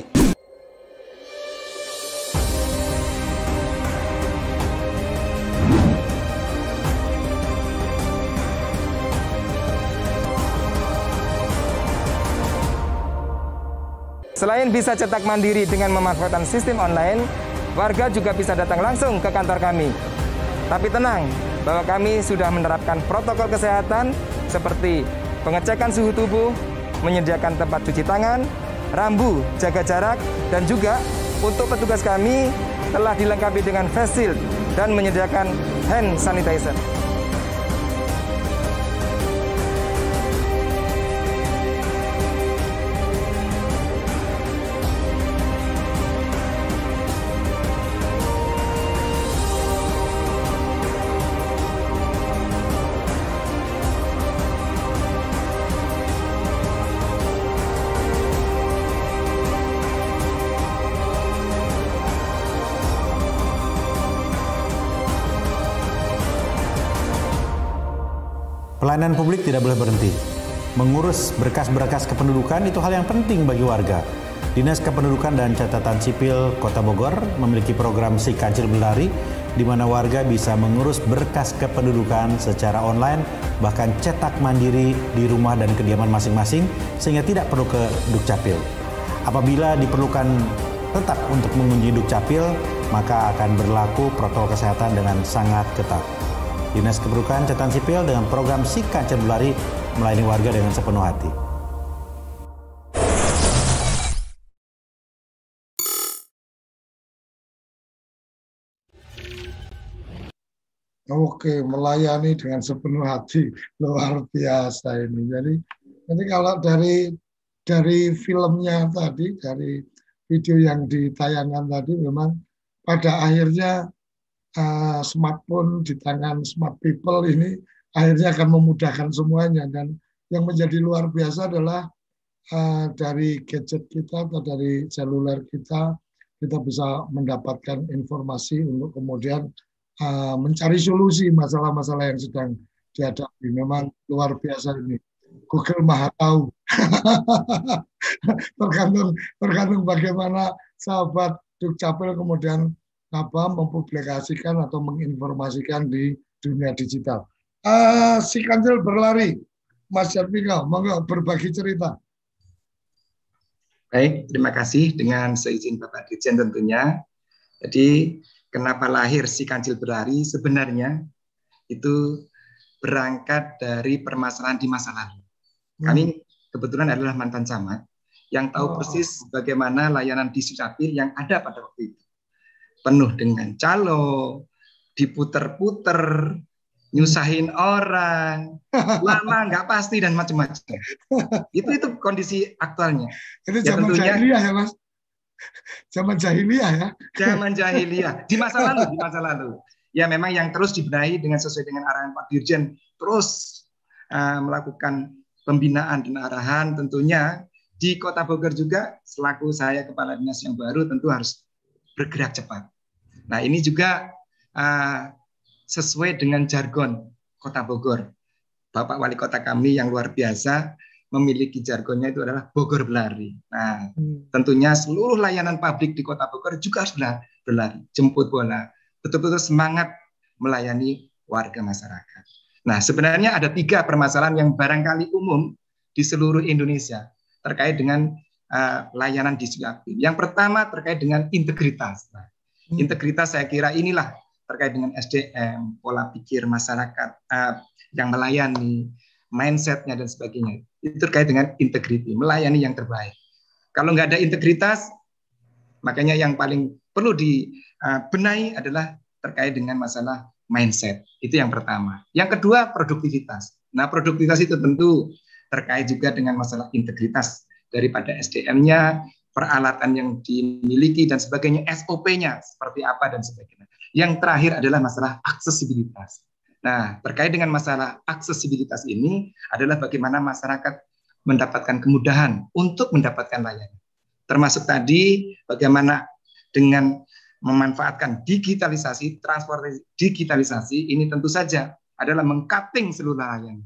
Selain bisa cetak mandiri dengan memanfaatkan sistem online, warga juga bisa datang langsung ke kantor kami. Tapi tenang, bahwa kami sudah menerapkan protokol kesehatan seperti pengecekan suhu tubuh, menyediakan tempat cuci tangan, rambu jaga jarak, dan juga untuk petugas kami telah dilengkapi dengan face shield dan menyediakan hand sanitizer. Pelayanan publik tidak boleh berhenti. Mengurus berkas-berkas kependudukan itu hal yang penting bagi warga. Dinas Kependudukan dan Catatan Sipil Kota Bogor memiliki program Si Kancil Berlari, di mana warga bisa mengurus berkas kependudukan secara online, bahkan cetak mandiri di rumah dan kediaman masing-masing, sehingga tidak perlu ke Dukcapil. Apabila diperlukan tetap untuk mengunjungi Dukcapil, maka akan berlaku protokol kesehatan dengan sangat ketat. Dinas Kependudukan Catatan Sipil dengan program Si Kancil Berlari melayani warga dengan sepenuh hati. Oke, melayani dengan sepenuh hati, luar biasa ini. Jadi kalau dari filmnya tadi, dari video yang ditayangkan tadi, memang pada akhirnya smartphone di tangan smart people ini akhirnya akan memudahkan semuanya. Dan yang menjadi luar biasa adalah dari gadget kita atau dari seluler kita bisa mendapatkan informasi untuk kemudian mencari solusi masalah-masalah yang sedang dihadapi. Memang luar biasa ini. Google Maha tahu. tergantung bagaimana sahabat Dukcapil kemudian mempublikasikan atau menginformasikan di dunia digital. Si Kancil Berlari, Mas Jarpingal, monggo berbagi cerita. Baik, terima kasih dengan seizin Bapak Dirjen tentunya. Jadi kenapa lahir Si Kancil Berlari? Sebenarnya itu berangkat dari permasalahan di masa lalu. Kami kebetulan adalah mantan camat yang tahu persis bagaimana layanan di Dukcapil yang ada pada waktu itu. Penuh dengan calo, diputer-puter, nyusahin orang, lama nggak pasti dan macam-macam. Itu kondisi aktualnya. Itu zaman jahiliyah ya, Mas? Zaman jahiliyah ya? Zaman jahiliyah. Di masa lalu. Ya memang yang terus dibenahi dengan sesuai dengan arahan Pak Dirjen, terus melakukan pembinaan dan arahan tentunya di Kota Bogor juga, selaku saya Kepala Dinas yang baru tentu harus bergerak cepat. Nah ini juga sesuai dengan jargon Kota Bogor. Bapak Wali Kota kami yang luar biasa memiliki jargonnya itu adalah Bogor Berlari. Nah, tentunya seluruh layanan publik di Kota Bogor juga harus berlari, jemput bola, betul-betul semangat melayani warga masyarakat. Nah, sebenarnya ada 3 permasalahan yang barangkali umum di seluruh Indonesia terkait dengan layanan di Dukcapil. Yang pertama terkait dengan integritas. Nah, integritas saya kira inilah terkait dengan SDM, pola pikir masyarakat yang melayani, mindsetnya dan sebagainya. Itu terkait dengan integriti, melayani yang terbaik. Kalau nggak ada integritas, makanya yang paling perlu dibenahi adalah terkait dengan masalah mindset. Itu yang pertama. Yang kedua, produktivitas. Nah, produktivitas itu tentu terkait juga dengan masalah integritas daripada SDM-nya, peralatan yang dimiliki dan sebagainya, SOP-nya seperti apa dan sebagainya. Yang terakhir adalah masalah aksesibilitas. Nah, terkait dengan masalah aksesibilitas ini adalah bagaimana masyarakat mendapatkan kemudahan untuk mendapatkan layanan. Termasuk tadi bagaimana dengan memanfaatkan digitalisasi, transportasi digitalisasi, ini tentu saja adalah meng-cutting seluruh layanan.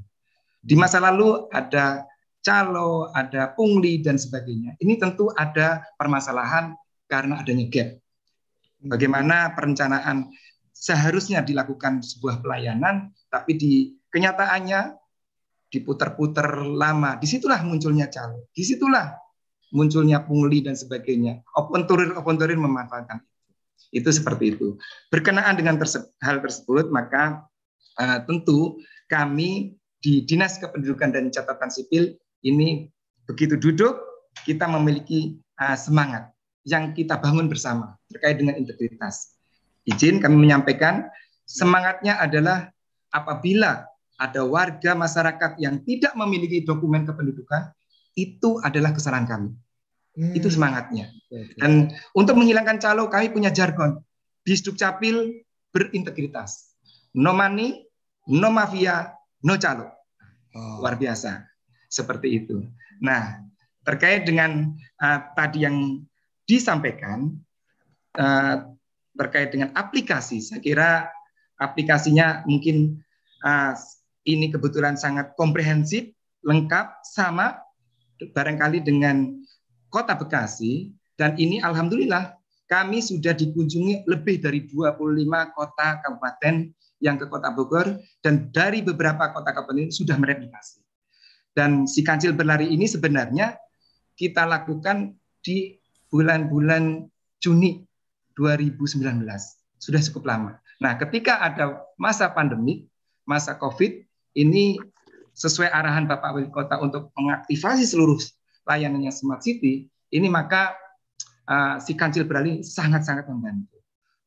Di masa lalu ada calo, ada pungli dan sebagainya. Ini tentu ada permasalahan karena adanya gap. Bagaimana perencanaan seharusnya dilakukan sebuah pelayanan, tapi di kenyataannya diputer-puter lama. Disitulah munculnya calo, disitulah munculnya pungli dan sebagainya. Open tourer memanfaatkan itu seperti itu. Berkenaan dengan hal tersebut, maka tentu kami di Dinas Kependudukan dan Catatan Sipil ini begitu duduk, kita memiliki semangat yang kita bangun bersama terkait dengan integritas. Izin kami menyampaikan, semangatnya adalah apabila ada warga masyarakat yang tidak memiliki dokumen kependudukan, itu adalah kesalahan kami. Itu semangatnya. Dan untuk menghilangkan calo, kami punya jargon. Di Dukcapil berintegritas. No money, no mafia, no calo. Luar biasa. Seperti itu. Nah, terkait dengan tadi yang disampaikan, terkait dengan aplikasi, saya kira aplikasinya mungkin ini kebetulan sangat komprehensif, lengkap, sama barangkali dengan Kota Bekasi, dan ini alhamdulillah kami sudah dikunjungi lebih dari 25 kota kabupaten yang ke Kota Bogor, dan dari beberapa kota kabupaten sudah mereplikasi. Dan si Kancil Berlari ini sebenarnya kita lakukan di bulan-bulan Juni 2019. Sudah cukup lama. Nah, ketika ada masa pandemik, masa COVID, ini sesuai arahan Bapak Wali Kota untuk mengaktifasi seluruh layanannya Smart City, ini maka si Kancil Berlari sangat-sangat membantu.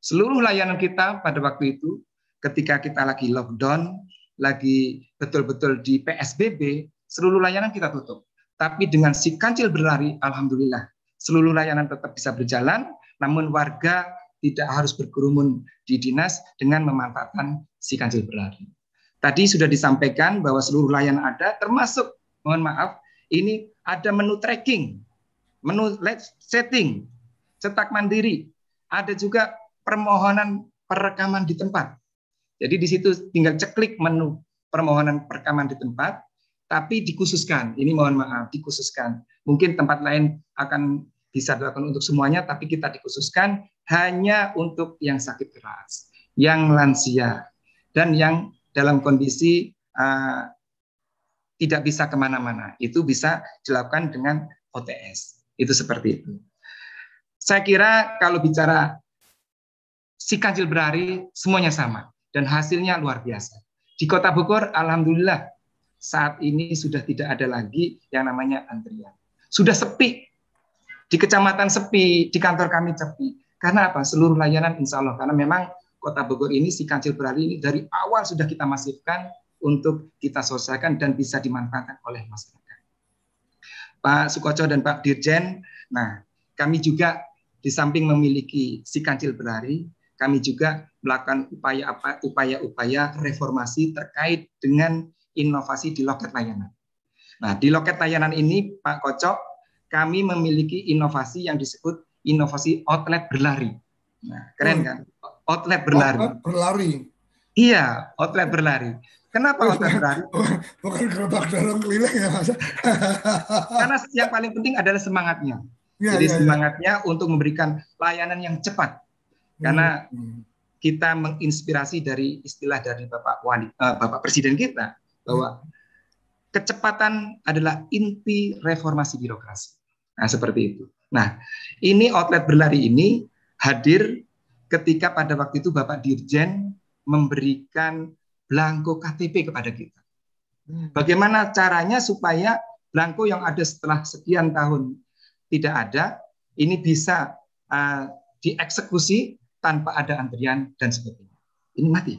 Seluruh layanan kita pada waktu itu, ketika kita lagi lockdown, lagi betul-betul di PSBB, seluruh layanan kita tutup. Tapi dengan si Kancil Berlari, alhamdulillah, seluruh layanan tetap bisa berjalan, namun warga tidak harus berkerumun di dinas dengan memanfaatkan si Kancil Berlari. Tadi sudah disampaikan bahwa seluruh layanan ada, termasuk, mohon maaf, ini ada menu tracking, menu setting, cetak mandiri, ada juga permohonan perekaman di tempat. Jadi di situ tinggal ceklik menu permohonan perekaman di tempat, tapi dikhususkan. Ini mohon maaf, dikhususkan. Mungkin tempat lain akan bisa dilakukan untuk semuanya, tapi kita dikhususkan hanya untuk yang sakit keras, yang lansia, dan yang dalam kondisi tidak bisa kemana-mana. Itu bisa dilakukan dengan OTS. Itu seperti itu. Saya kira kalau bicara si Kancil Berlari, semuanya sama. Dan hasilnya luar biasa. Di Kota Bogor, alhamdulillah, saat ini sudah tidak ada lagi yang namanya antrian. Sudah sepi. Di kecamatan sepi, di kantor kami sepi. Karena apa? Seluruh layanan insya Allah. Karena memang Kota Bogor ini, si Kancil Berlari ini dari awal sudah kita masifkan untuk kita selesaikan dan bisa dimanfaatkan oleh masyarakat. Pak Sukoco dan Pak Dirjen, nah kami juga di samping memiliki si Kancil Berlari, kami juga melakukan upaya-upaya reformasi terkait dengan inovasi di loket layanan. Nah, di loket layanan ini, Pak Kocok, kami memiliki inovasi yang disebut inovasi outlet berlari. Nah, keren kan? Outlet berlari. Outlet berlari. Iya, outlet berlari. Kenapa outlet berlari? Bukan gerobak dorong keliling ya, Mas. Karena yang paling penting adalah semangatnya. Jadi semangatnya untuk memberikan layanan yang cepat. Karena kita menginspirasi dari istilah dari Bapak Presiden kita bahwa kecepatan adalah inti reformasi birokrasi. Nah, seperti itu. Nah, ini outlet berlari ini hadir ketika pada waktu itu Bapak Dirjen memberikan belangko KTP kepada kita. Bagaimana caranya supaya belangko yang ada setelah sekian tahun tidak ada, ini bisa dieksekusi tanpa ada antrian dan sebagainya. Ini mati.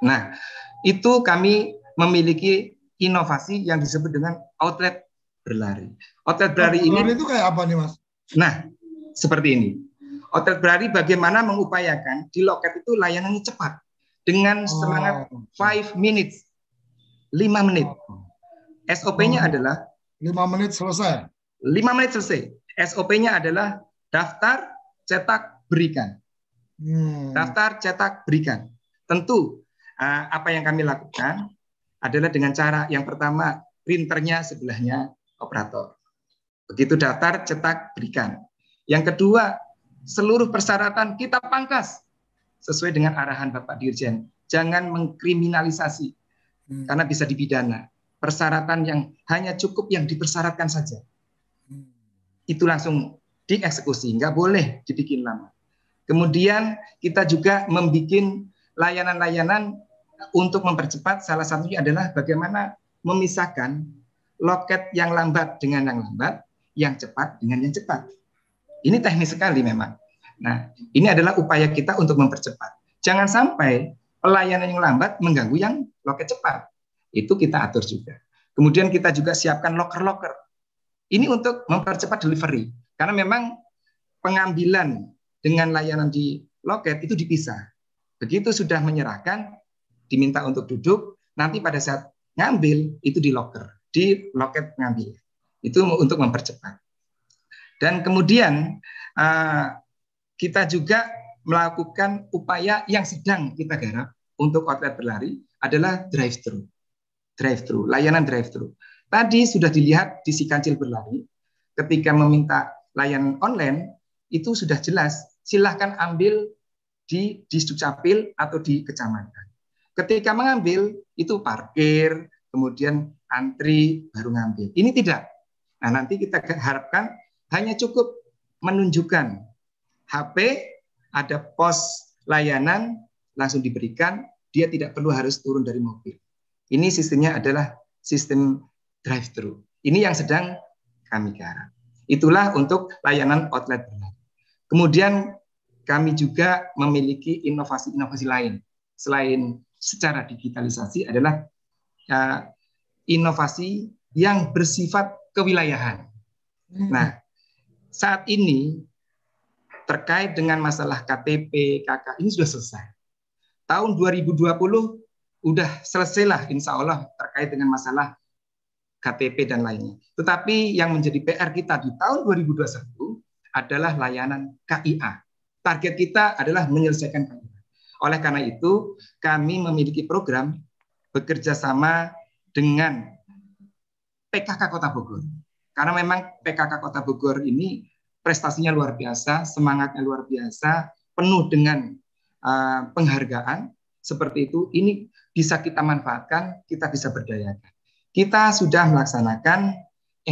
Nah, itu kami memiliki inovasi yang disebut dengan outlet berlari. Outlet berlari ini itu kayak apa nih, Mas? Nah, seperti ini. Outlet berlari bagaimana mengupayakan di loket itu layanannya cepat dengan semangat 5 minutes. 5 menit. SOP-nya adalah 5 menit selesai. 5 menit selesai. SOP-nya adalah daftar, cetak, berikan. Daftar, cetak, berikan. Tentu apa yang kami lakukan adalah dengan cara yang pertama, printernya sebelahnya operator. Begitu daftar, cetak, berikan. Yang kedua, seluruh persyaratan kita pangkas sesuai dengan arahan Bapak Dirjen. Jangan mengkriminalisasi karena bisa dipidana. Persyaratan yang hanya cukup yang dipersyaratkan saja. Itu langsung dieksekusi, nggak boleh dibikin lama. Kemudian kita juga membuat layanan-layanan untuk mempercepat, salah satunya adalah bagaimana memisahkan loket yang lambat dengan yang lambat, yang cepat dengan yang cepat. Ini teknis sekali memang. Nah, ini adalah upaya kita untuk mempercepat. Jangan sampai pelayanan yang lambat mengganggu yang loket cepat. Itu kita atur juga. Kemudian kita juga siapkan loker-loker. Ini untuk mempercepat delivery. Karena memang pengambilan dengan layanan di loket itu dipisah. Begitu sudah menyerahkan, diminta untuk duduk, nanti pada saat ngambil itu di loker, di loket ngambil. Itu untuk mempercepat. Dan kemudian kita juga melakukan upaya yang sedang kita garap untuk outlet berlari adalah drive-thru. Layanan drive-thru. Tadi sudah dilihat di Si Kancil Berlari, ketika meminta layanan online, itu sudah jelas, silahkan ambil di Disdukcapil atau di kecamatan. Ketika mengambil, itu parkir, kemudian antri, baru ngambil. Ini tidak. Nah, nanti kita harapkan hanya cukup menunjukkan HP, ada pos layanan, langsung diberikan, dia tidak perlu harus turun dari mobil. Ini sistemnya adalah sistem drive-thru. Ini yang sedang kami garap. Itulah untuk layanan outlet berlari. Kemudian kami juga memiliki inovasi-inovasi lain. Selain secara digitalisasi adalah inovasi yang bersifat kewilayahan. Nah, saat ini terkait dengan masalah KTP, KK, ini sudah selesai. Tahun 2020 udah selesailah insya Allah terkait dengan masalah KTP dan lainnya. Tetapi yang menjadi PR kita di tahun 2021 adalah layanan KIA. Target kita adalah menyelesaikan KIA. Oleh karena itu, kami memiliki program bekerja sama dengan PKK Kota Bogor. Karena memang PKK Kota Bogor ini prestasinya luar biasa, semangatnya luar biasa, penuh dengan penghargaan. Seperti itu, ini bisa kita manfaatkan, kita bisa berdayakan. Kita sudah melaksanakan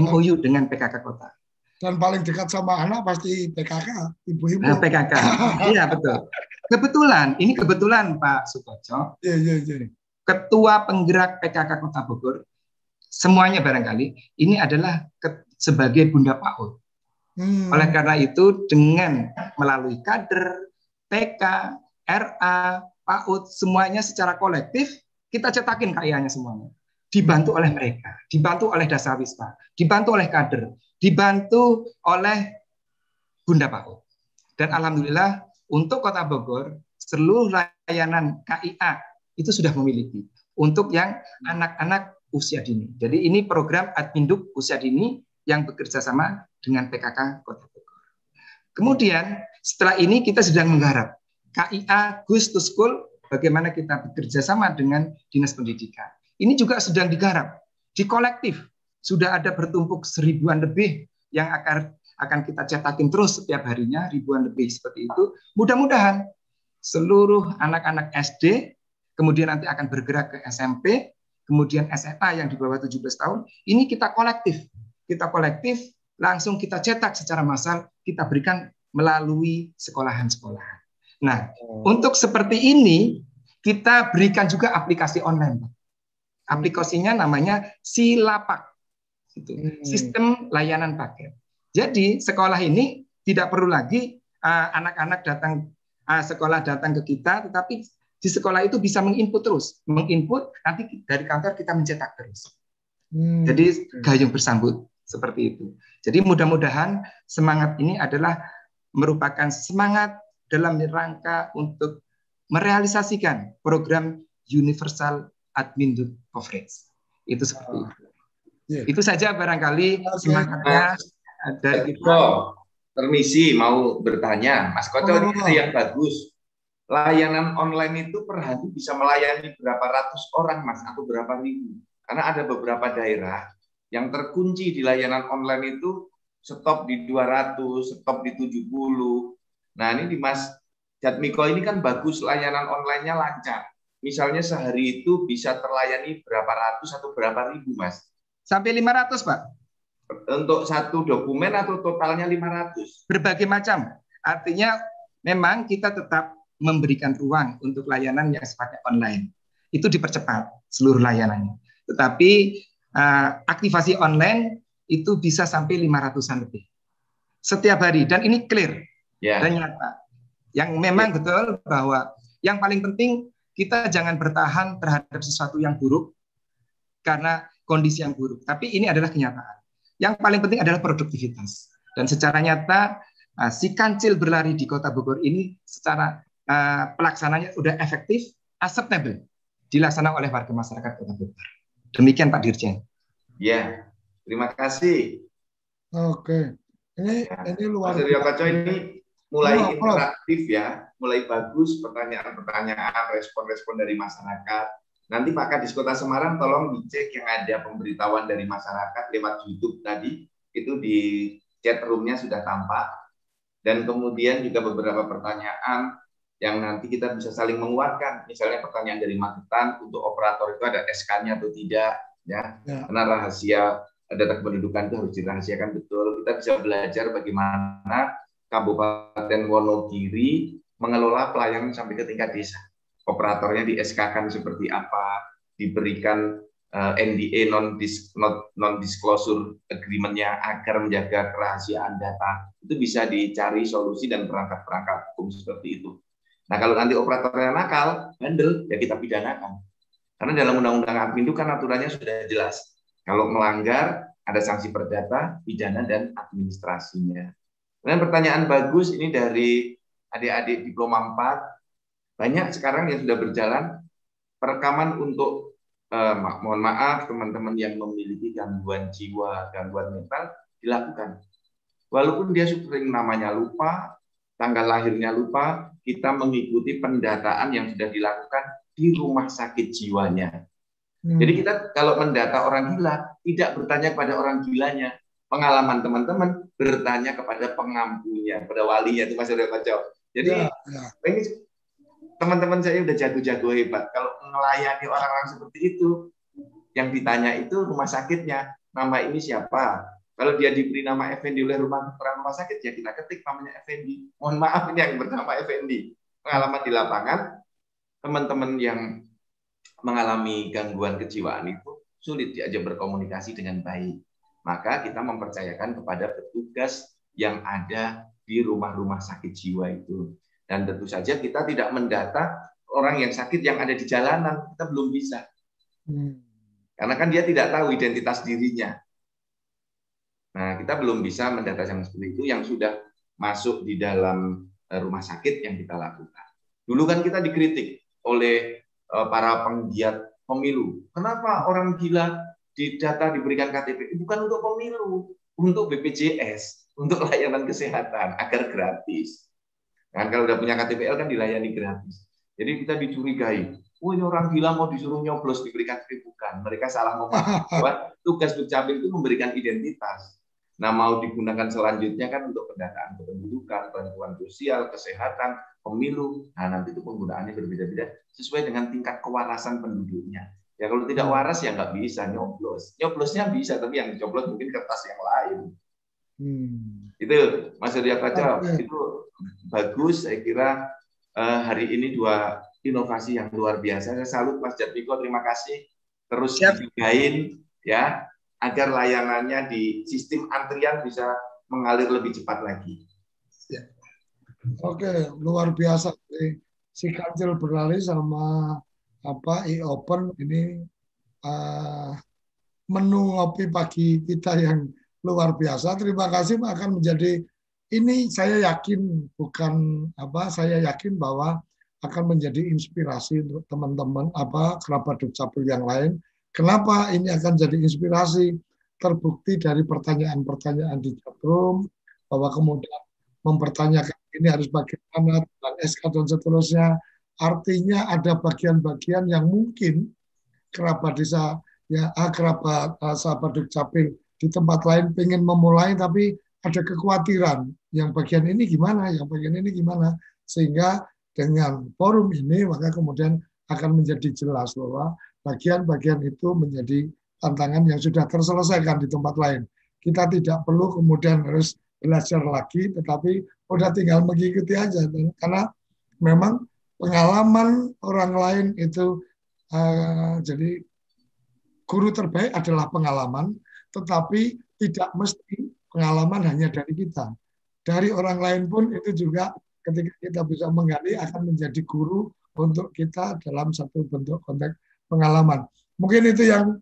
MOU dengan PKK Kota. Dan paling dekat sama anak pasti PKK, ibu-ibu. Nah, PKK, iya betul. Kebetulan Pak Sukoco, Ketua Penggerak PKK Kota Bogor, semuanya barangkali, ini adalah sebagai Bunda PAUD. Oleh karena itu, dengan melalui kader, TK, RA, PAUD, semuanya secara kolektif, kita cetakin KIA-nya semuanya. Dibantu oleh mereka, dibantu oleh Dasarwisma, dibantu oleh kader, dibantu oleh Bunda PAUD. Dan alhamdulillah untuk Kota Bogor seluruh layanan KIA itu sudah memiliki untuk yang anak-anak usia dini. Jadi ini program Adminduk usia dini yang bekerja sama dengan PKK Kota Bogor. Kemudian setelah ini kita sedang menggarap KIA Goes to School, bagaimana kita bekerja sama dengan Dinas Pendidikan. Ini juga sedang digarap di kolektif. Sudah ada bertumpuk 1000-an lebih yang akan kita cetakin terus setiap harinya, ribuan lebih seperti itu. Mudah-mudahan seluruh anak-anak SD, kemudian nanti akan bergerak ke SMP, kemudian SMA yang di bawah 17 tahun, ini kita kolektif. Kita kolektif, langsung kita cetak secara massal, kita berikan melalui sekolahan-sekolahan. Nah, untuk seperti ini, kita berikan juga aplikasi online. Aplikasinya namanya Silapak. Sistem layanan paket. Jadi sekolah ini tidak perlu lagi anak-anak datang sekolah datang ke kita, tetapi di sekolah itu bisa menginput terus, menginput nanti dari kantor kita mencetak terus. Jadi gayung bersambut seperti itu. Jadi mudah-mudahan semangat ini adalah merupakan semangat dalam rangka untuk merealisasikan program Universal Adminduk Coverage. Itu seperti itu. Itu saja barangkali semangatnya dari kita. Permisi mau bertanya, Mas Koco, ini ada yang bagus. Layanan online itu per hari bisa melayani berapa ratus orang, Mas, atau berapa ribu? Karena ada beberapa daerah yang terkunci di layanan online itu stop di 200, stop di 70. Nah, ini di Mas Jatmiko ini kan bagus, layanan online-nya lancar. Misalnya sehari itu bisa terlayani berapa ratus atau berapa ribu, Mas? Sampai 500, Pak. Untuk satu dokumen atau totalnya 500? Berbagai macam. Artinya memang kita tetap memberikan ruang untuk layanan yang sifatnya online. Itu dipercepat seluruh layanannya. Tetapi aktivasi online itu bisa sampai 500-an lebih. Setiap hari. Dan ini clear. Dan nyata. Yang memang betul bahwa yang paling penting kita jangan bertahan terhadap sesuatu yang buruk karena kondisi yang buruk. Tapi ini adalah kenyataan. Yang paling penting adalah produktivitas. Dan secara nyata, Si Kancil Berlari di Kota Bogor ini secara pelaksananya sudah efektif, acceptable, dilaksanakan oleh warga masyarakat Kota Bogor. Demikian Pak Dirjen. Ya, terima kasih. Oke. Ini luar biasa. Ini mulai interaktif ya, mulai bagus pertanyaan-pertanyaan, respon-respon dari masyarakat. Nanti Pak Kadis Kota Semarang tolong dicek yang ada pemberitahuan dari masyarakat lewat YouTube tadi, itu di chat room-nya sudah tampak. Dan kemudian juga beberapa pertanyaan yang nanti kita bisa saling menguatkan. Misalnya pertanyaan dari Magetan, untuk operator itu ada SK-nya atau tidak, ya. Karena rahasia data kependudukan itu harus dirahasiakan betul. Kita bisa belajar bagaimana Kabupaten Wonogiri mengelola pelayanan sampai ke tingkat desa. Operatornya di SK-kan seperti apa, diberikan NDA non-disclosure agreement-nya agar menjaga kerahasiaan data. Itu bisa dicari solusi dan perangkat-perangkat hukum seperti itu. Nah, kalau nanti operatornya nakal, bandel, ya kita pidanakan. Karena dalam Undang-Undang Admin itu kan aturannya sudah jelas. Kalau melanggar, ada sanksi perdata, pidana, dan administrasinya. Dan pertanyaan bagus ini dari adik-adik Diploma 4. Banyak sekarang yang sudah berjalan perekaman untuk mohon maaf teman-teman yang memiliki gangguan jiwa, gangguan mental dilakukan. Walaupun dia sering namanya lupa, tanggal lahirnya lupa, kita mengikuti pendataan yang sudah dilakukan di rumah sakit jiwanya. Jadi kita kalau mendata orang gila, tidak bertanya kepada orang gilanya. Pengalaman teman-teman bertanya kepada pengampunya, kepada walinya, itu Mas Surya Koco. Jadi ini teman-teman saya udah jago-jago hebat. Kalau melayani orang-orang seperti itu, yang ditanya itu rumah sakitnya, nama ini siapa? Kalau dia diberi nama Effendi oleh rumah sakit, ya kita ketik namanya Effendi. Mohon maaf ini yang bernama Effendi. Pengalaman di lapangan, teman-teman yang mengalami gangguan kejiwaan itu sulit diajak berkomunikasi dengan baik. Maka kita mempercayakan kepada petugas yang ada di rumah-rumah sakit jiwa itu. Dan tentu saja kita tidak mendata orang yang sakit yang ada di jalanan, kita belum bisa. Karena kan dia tidak tahu identitas dirinya. Nah, kita belum bisa mendata yang seperti itu yang sudah masuk di dalam rumah sakit yang kita lakukan. Dulu kan kita dikritik oleh para penggiat pemilu. Kenapa orang gila di data diberikan KTP? Bukan untuk pemilu, untuk BPJS, untuk layanan kesehatan, agar gratis. Kan kalau udah punya KTPL kan dilayani gratis. Jadi kita dicurigai, oh ini orang gila mau disuruh nyoblos diberi KTP, bukan. Mereka salah memahami bahwa tugas Dukcapil itu memberikan identitas. Nah, mau digunakan selanjutnya kan untuk pendataan kependudukan, bantuan sosial, kesehatan, pemilu. Nah, nanti itu penggunaannya berbeda-beda sesuai dengan tingkat kewarasan penduduknya. Ya kalau tidak waras ya nggak bisa nyoblos. Nyoblosnya bisa, tapi yang dicoblos mungkin kertas yang lain. Itu Mas Surya Koco, itu bagus. Saya kira hari ini dua inovasi yang luar biasa. Saya salut Mas Jatmiko, terima kasih. Terus dibigain ya, agar layanannya di sistem antrian bisa mengalir lebih cepat lagi. Ya. Oke, luar biasa. Si Kancil Berlari sama e-open ini menu ngopi pagi kita yang luar biasa. Terima kasih, akan menjadi ini saya yakin saya yakin bahwa akan menjadi inspirasi untuk teman-teman kerabat Dukcapil yang lain. Kenapa ini akan jadi inspirasi? Terbukti dari pertanyaan-pertanyaan di chatroom, bahwa kemudian mempertanyakan ini harus bagaimana tentang SK dan seterusnya. Artinya ada bagian-bagian yang mungkin kerabat desa, kerabat sahabat Dukcapil di tempat lain pengen memulai, tapi ada kekhawatiran. Yang bagian ini gimana, yang bagian ini gimana. Sehingga dengan forum ini, maka kemudian akan menjadi jelas bahwa bagian-bagian itu menjadi tantangan yang sudah terselesaikan di tempat lain. Kita tidak perlu kemudian harus belajar lagi, tetapi udah tinggal mengikuti aja. Karena memang pengalaman orang lain itu, jadi guru terbaik adalah pengalaman, tetapi tidak mesti pengalaman hanya dari kita. Dari orang lain pun itu juga ketika kita bisa menggali akan menjadi guru untuk kita dalam satu bentuk konteks pengalaman. Mungkin itu yang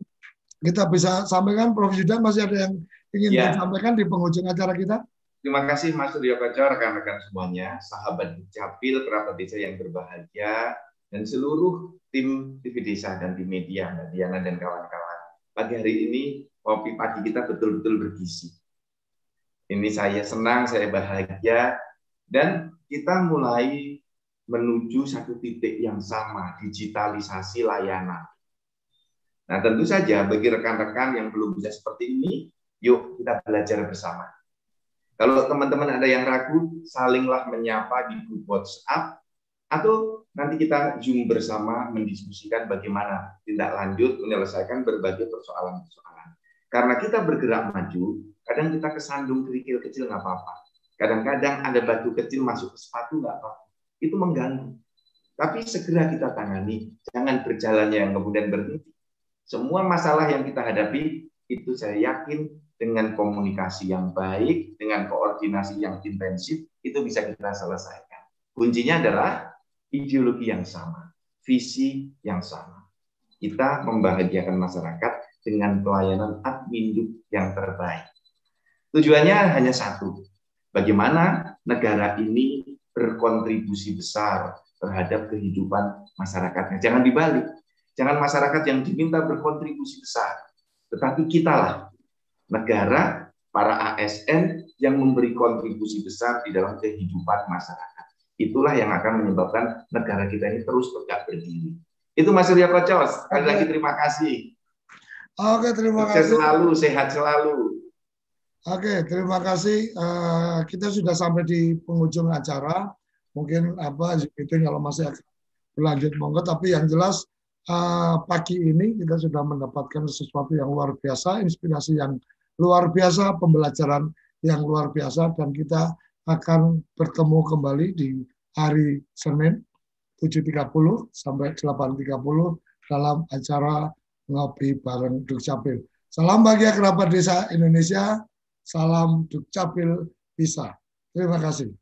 kita bisa sampaikan. Prof. Yudan, masih ada yang ingin disampaikan di penghujung acara kita? Terima kasih Mas Surya Koco, rekan-rekan semuanya, sahabat Dukcapil, kerabat desa yang berbahagia, dan seluruh tim TV Desa dan tim media, Mbak Diana dan kawan-kawan. Pagi hari ini, kopi pagi kita betul-betul bergizi. Ini saya senang, saya bahagia, dan kita mulai menuju satu titik yang sama, digitalisasi layanan. Nah, tentu saja bagi rekan-rekan yang belum bisa seperti ini, yuk kita belajar bersama. Kalau teman-teman ada yang ragu, salinglah menyapa di grup WhatsApp, atau nanti kita Zoom bersama mendiskusikan bagaimana tindak lanjut menyelesaikan berbagai persoalan-persoalan. Karena kita bergerak maju, kadang kita kesandung kerikil kecil nggak apa-apa. Kadang-kadang ada batu kecil masuk ke sepatu nggak apa-apa. Itu mengganggu. Tapi segera kita tangani, jangan berjalannya yang kemudian berhenti. Semua masalah yang kita hadapi, itu saya yakin dengan komunikasi yang baik, dengan koordinasi yang intensif, itu bisa kita selesaikan. Kuncinya adalah ideologi yang sama, visi yang sama. Kita membahagiakan masyarakat dengan pelayanan admin yang terbaik. Tujuannya hanya satu, bagaimana negara ini berkontribusi besar terhadap kehidupan masyarakatnya. Jangan dibalik. Jangan masyarakat yang diminta berkontribusi besar, tetapi kitalah negara, para ASN yang memberi kontribusi besar di dalam kehidupan masyarakat. Itulah yang akan menyebabkan negara kita ini terus tegak berdiri. Itu Mas Surya Koco. Sekali lagi terima kasih. Oke, terima kasih. Sukses selalu, sehat selalu. Oke, terima kasih. Kita sudah sampai di penghujung acara. Mungkin itu kalau masih berlanjut monggo, tapi yang jelas pagi ini kita sudah mendapatkan sesuatu yang luar biasa, inspirasi yang luar biasa, pembelajaran yang luar biasa, dan kita akan bertemu kembali di hari Senin 7.30 sampai 8.30 dalam acara Ngopi Bareng Dukcapil. Salam bahagia kerabat desa Indonesia, salam Dukcapil bisa. Terima kasih.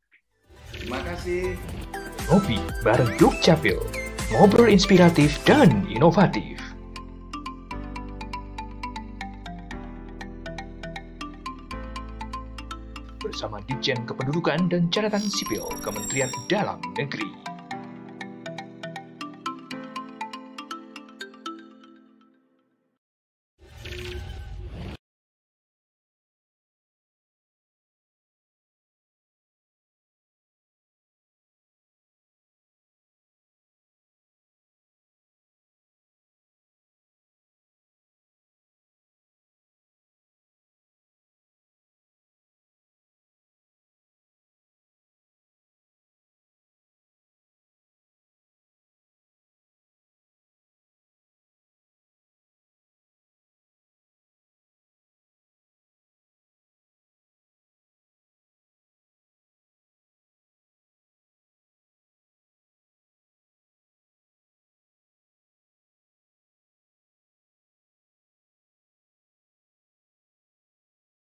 Terima kasih. Ngopi Bareng Dukcapil. Ngobrol inspiratif dan inovatif. Bersama Ditjen Kependudukan dan Catatan Sipil Kementerian Dalam Negeri.